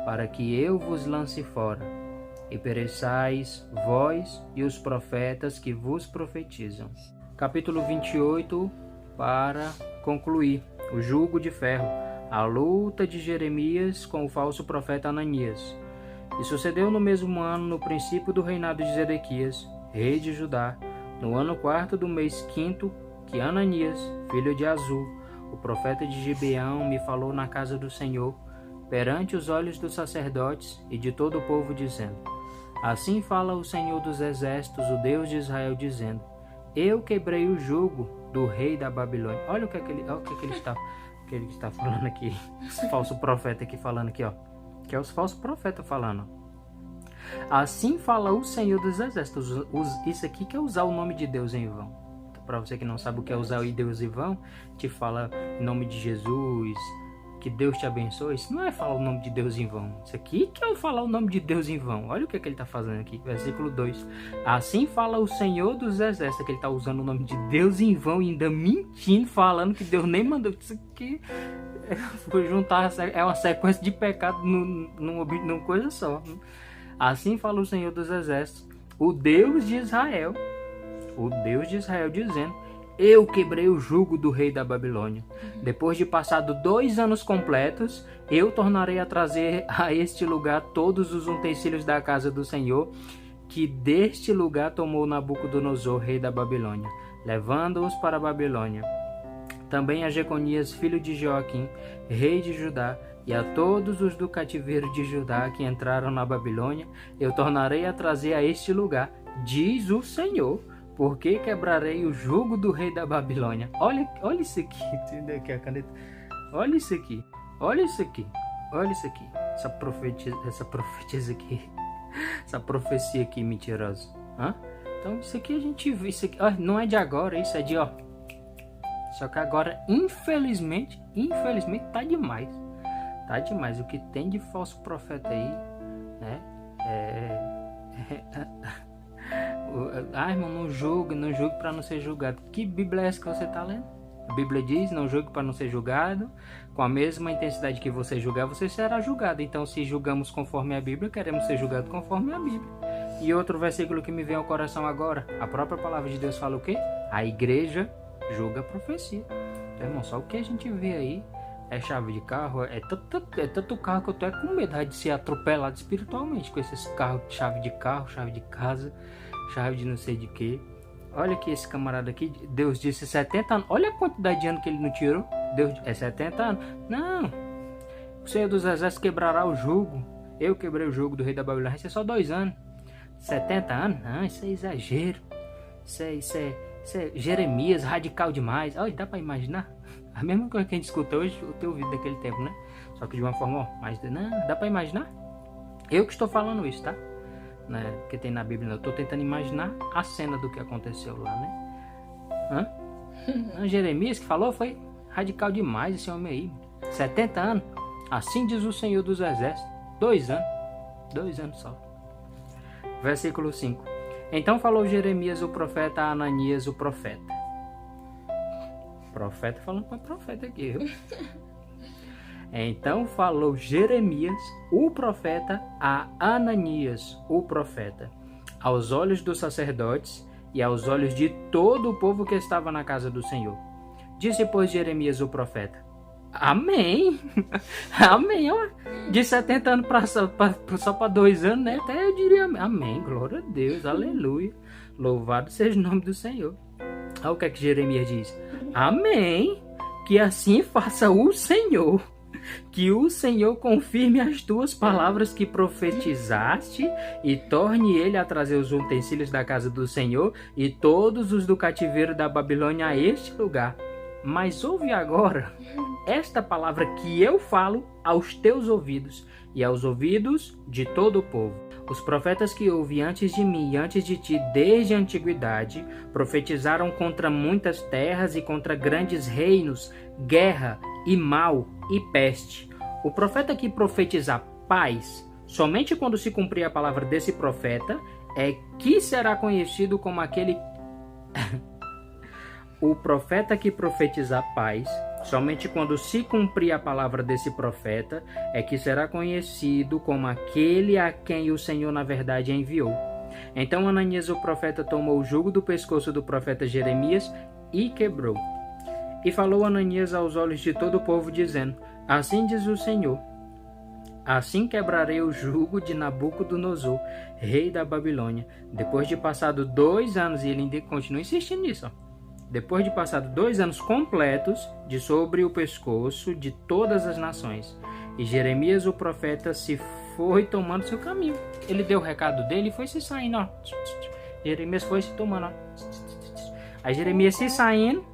para que eu vos lance fora. E pereçais vós e os profetas que vos profetizam. Capítulo 28, para concluir: o jugo de ferro, a luta de Jeremias com o falso profeta Ananias. E sucedeu no mesmo ano, no princípio do reinado de Zedequias, rei de Judá, no ano 4º do mês 5º, que Ananias, filho de Azur, o profeta de Gibeão, me falou na casa do Senhor, perante os olhos dos sacerdotes e de todo o povo, dizendo: Assim fala o Senhor dos exércitos, o Deus de Israel, dizendo: Eu quebrei o jugo do rei da Babilônia. Olha o que ele está falando aqui. Esse falso profeta aqui falando aqui, ó. Que é os falsos profetas falando. Assim fala o Senhor dos exércitos. Isso aqui que é usar o nome de Deus em vão. Para você que não sabe o que é usar o Deus em vão, te fala em nome de Jesus, que Deus te abençoe. Isso não é falar o nome de Deus em vão. Isso aqui que é falar o nome de Deus em vão. Olha o que ele está fazendo aqui. Versículo 2. Assim fala o Senhor dos exércitos, que ele está usando o nome de Deus em vão e ainda mentindo, falando que Deus nem mandou. Isso aqui foi juntar, é uma sequência de pecado numa coisa só. Assim fala o Senhor dos exércitos, o Deus de Israel, dizendo: Eu quebrei o jugo do rei da Babilônia. Depois de passado 2 anos completos, eu tornarei a trazer a este lugar todos os utensílios da casa do Senhor, que deste lugar tomou Nabucodonosor, rei da Babilônia, levando-os para a Babilônia. Também a Jeconias, filho de Joaquim, rei de Judá, e a todos os do cativeiro de Judá que entraram na Babilônia, eu tornarei a trazer a este lugar, diz o Senhor, porque quebrarei o jugo do rei da Babilônia. Olha isso aqui, entendeu aqui a caneta? Olha isso aqui, olha isso aqui, olha isso aqui, essa profecia aqui, essa profecia aqui mentirosa. Então isso aqui a gente vê, isso aqui, não é de agora, isso é de só que agora, infelizmente, tá demais. Tá demais. O que tem de falso profeta aí, né? Irmão, não julgue para não ser julgado. Que Bíblia é essa que você tá lendo? A Bíblia diz: não julgue para não ser julgado. Com a mesma intensidade que você julgar, você será julgado. Então, se julgamos conforme a Bíblia, queremos ser julgados conforme a Bíblia. E outro versículo que me vem ao coração agora, a própria palavra de Deus fala o quê? A igreja julga a profecia. Então, irmão, só o que a gente vê aí é chave de carro, é tanto carro que eu tô com medo de ser atropelado espiritualmente com esses carros, chave de carro, chave de casa, chave de não sei de que. Olha aqui esse camarada aqui, Deus disse 70 anos, olha a quantidade de anos que ele não tirou. Deus é 70 anos. Não, o Senhor dos exércitos quebrará o jugo. Eu quebrei o jugo do rei da Babilônia. Isso é só 2 anos. 70 anos? Não, isso é exagero. Isso é Jeremias, radical demais. Olha, dá pra imaginar? A mesma coisa que a gente escuta hoje, eu tenho ouvido daquele tempo, né? Só que de uma forma, não, dá pra imaginar? Eu que estou falando isso, tá? Né? Que tem na Bíblia, eu tô tentando imaginar a cena do que aconteceu lá, né? Jeremias que falou, foi radical demais esse homem aí. 70 anos. Assim diz o Senhor dos exércitos. 2 anos. 2 anos só. Versículo 5. Então falou Jeremias o profeta a Ananias o profeta. Profeta falando com o profeta aqui, viu? Então falou Jeremias o profeta a Ananias o profeta, aos olhos dos sacerdotes e aos olhos de todo o povo que estava na casa do Senhor. Disse, pois, Jeremias o profeta: Amém. Amém. De 70 anos só para 2 anos, né? Até eu diria amém. Glória a Deus. Aleluia. Louvado seja o nome do Senhor. Olha o que é que Jeremias diz. Amém. Que assim faça o Senhor. Que o Senhor confirme as tuas palavras que profetizaste e torne ele a trazer os utensílios da casa do Senhor e todos os do cativeiro da Babilônia a este lugar. Mas ouve agora esta palavra que eu falo aos teus ouvidos e aos ouvidos de todo o povo. Os profetas que houve antes de mim e antes de ti desde a antiguidade profetizaram contra muitas terras e contra grandes reinos, guerra e mal e peste. O profeta que profetizar paz, somente quando se cumprir a palavra desse profeta, é que será conhecido como aquele... O profeta que profetizar paz, somente quando se cumprir a palavra desse profeta, é que será conhecido como aquele a quem o Senhor na verdade enviou. Então Ananias o profeta tomou o jugo do pescoço do profeta Jeremias e quebrou. E falou Ananias aos olhos de todo o povo, dizendo: Assim diz o Senhor, Assim quebrarei o jugo de Nabucodonosor, rei da Babilônia. Depois de passado 2 anos, e ele ainda continua insistindo nisso, depois de passado 2 anos completos, de sobre o pescoço de todas as nações. E Jeremias, o profeta, se foi tomando seu caminho. Ele deu o recado dele e foi se saindo, ó. Jeremias foi se tomando, ó. Aí Jeremias se saindo,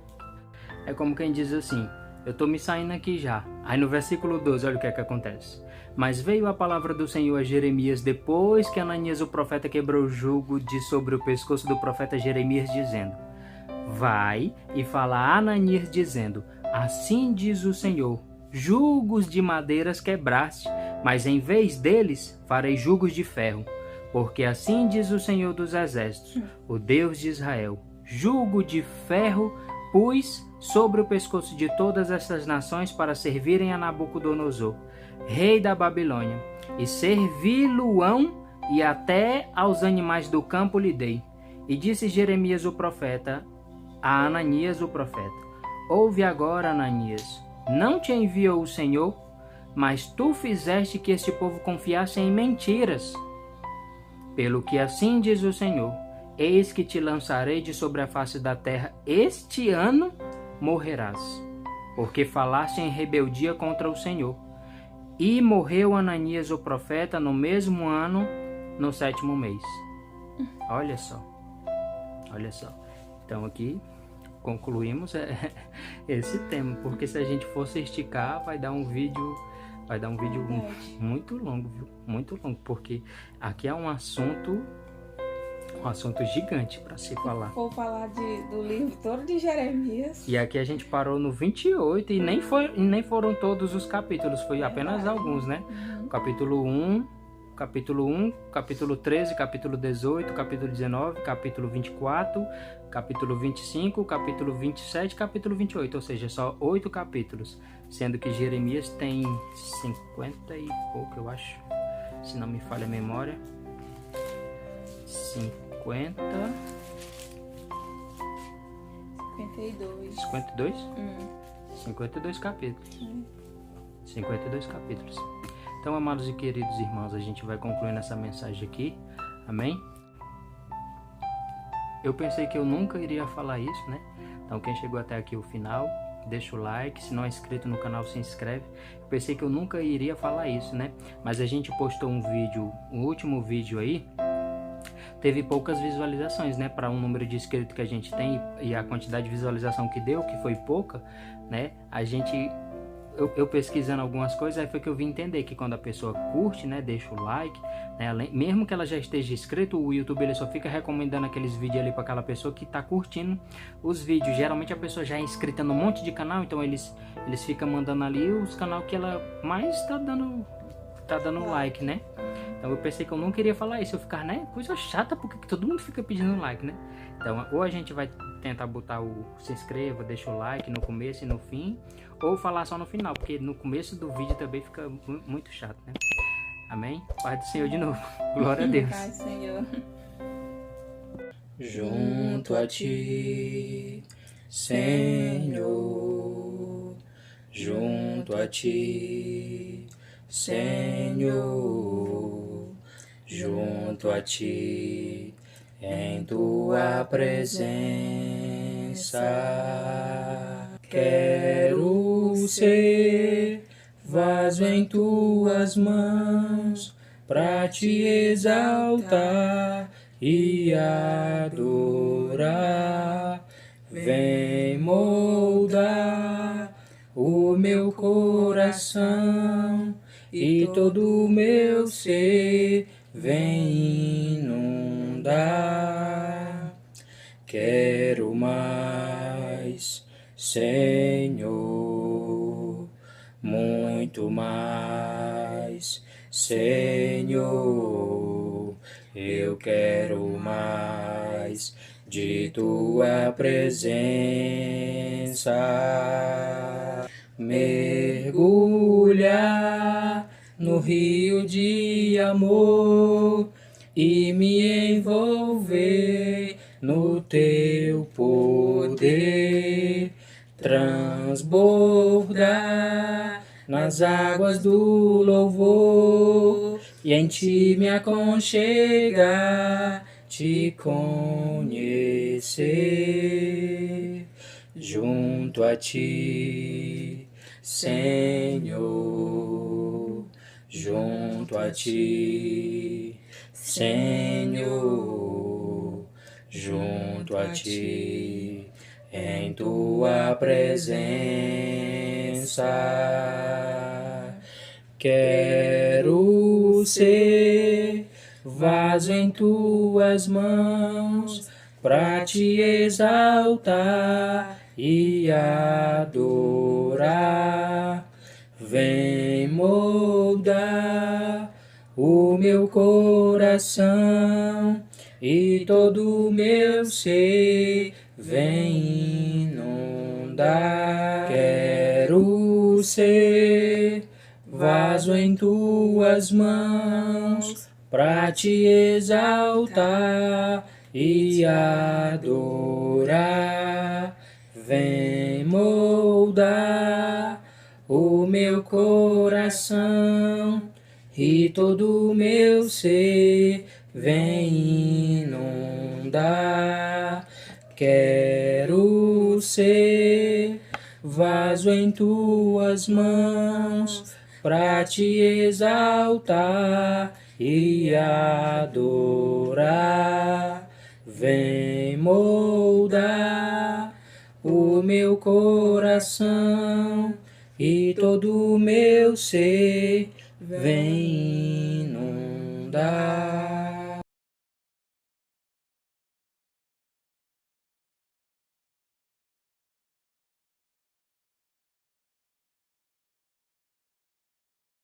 é como quem diz assim, eu estou me saindo aqui já. Aí no versículo 12, olha o que é que acontece. Mas veio a palavra do Senhor a Jeremias depois que Ananias o profeta quebrou o jugo de sobre o pescoço do profeta Jeremias, dizendo: Vai e fala a Ananias, dizendo: Assim diz o Senhor, jugos de madeiras quebraste, mas em vez deles farei jugos de ferro. Porque assim diz o Senhor dos Exércitos, o Deus de Israel, jugo de ferro pus sobre o pescoço de todas estas nações para servirem a Nabucodonosor, rei da Babilônia, e servi-lo-ão, e até aos animais do campo lhe dei. E disse Jeremias o profeta a Ananias o profeta: Ouve agora, Ananias, não te enviou o Senhor, mas tu fizeste que este povo confiasse em mentiras. Pelo que assim diz o Senhor: Eis que te lançarei de sobre a face da terra, este ano morrerás, porque falaste em rebeldia contra o Senhor. E morreu Ananias o profeta no mesmo ano, no 7º mês. Olha só. Então aqui concluímos esse tema, porque se a gente fosse esticar, vai dar um vídeo muito longo, viu? Muito longo, porque aqui é um assunto gigante para se falar. Vou falar do livro todo de Jeremias. E aqui a gente parou no 28 e nem foram todos os capítulos, foi apenas alguns, né? Capítulo 1, capítulo 13, capítulo 18, capítulo 19, capítulo 24, capítulo 25, capítulo 27, capítulo 28, ou seja, só 8 capítulos, sendo que Jeremias tem 50 e pouco, eu acho, se não me falha a memória. 52? 52 capítulos. 52 capítulos. Então, amados e queridos irmãos, a gente vai concluindo essa mensagem aqui. Amém? Eu pensei que eu nunca iria falar isso, né? Então, quem chegou até aqui o final, deixa o like. Se não é inscrito no canal, se inscreve. Eu pensei que eu nunca iria falar isso, né? Mas a gente postou um vídeo, o último vídeo aí, teve poucas visualizações, né? Para um número de inscritos que a gente tem e a quantidade de visualização que deu, que foi pouca, né? Eu pesquisando algumas coisas, aí foi que eu vim entender que quando a pessoa curte, né, deixa o like, né, mesmo que ela já esteja inscrito, o YouTube ele só fica recomendando aqueles vídeos ali para aquela pessoa que tá curtindo os vídeos. Geralmente a pessoa já é inscrita num monte de canal, então eles ficam mandando ali os canal que ela mais tá dando like, né? Então eu pensei que eu não queria falar isso, eu ficar, né, coisa chata, porque todo mundo fica pedindo like, né? Então ou a gente vai tentar botar o se inscreva, deixa o like no começo e no fim, ou falar só no final, porque no começo do vídeo também fica muito chato, né? Amém? Paz do Senhor de novo. Glória a Deus. Paz, Senhor. Junto a ti, Senhor, junto a ti, Senhor, junto a ti, em tua presença, quero ser vaso em tuas mãos, pra te exaltar e adorar. Vem moldar o meu coração e todo o meu ser, vem inundar. Quero mais, Senhor, muito mais, Senhor. Eu quero mais de tua presença. Mergulhar no rio de amor e me envolver no teu poder, transbordar nas águas do louvor, e em ti me aconchegar, te conhecer. Junto a ti, Senhor, junto a ti, Senhor, junto a ti, em tua presença. Quero ser vaso em tuas mãos, pra te exaltar e adorar. Vem moldar o meu coração e todo o meu ser, vem inundar. Quero ser vaso em tuas mãos, pra te exaltar e adorar. Vem moldar o meu coração e todo o meu ser, vem inundar. Quero ser vaso em tuas mãos, pra te exaltar e adorar. Vem moldar o meu coração e todo o meu ser, vem inundar.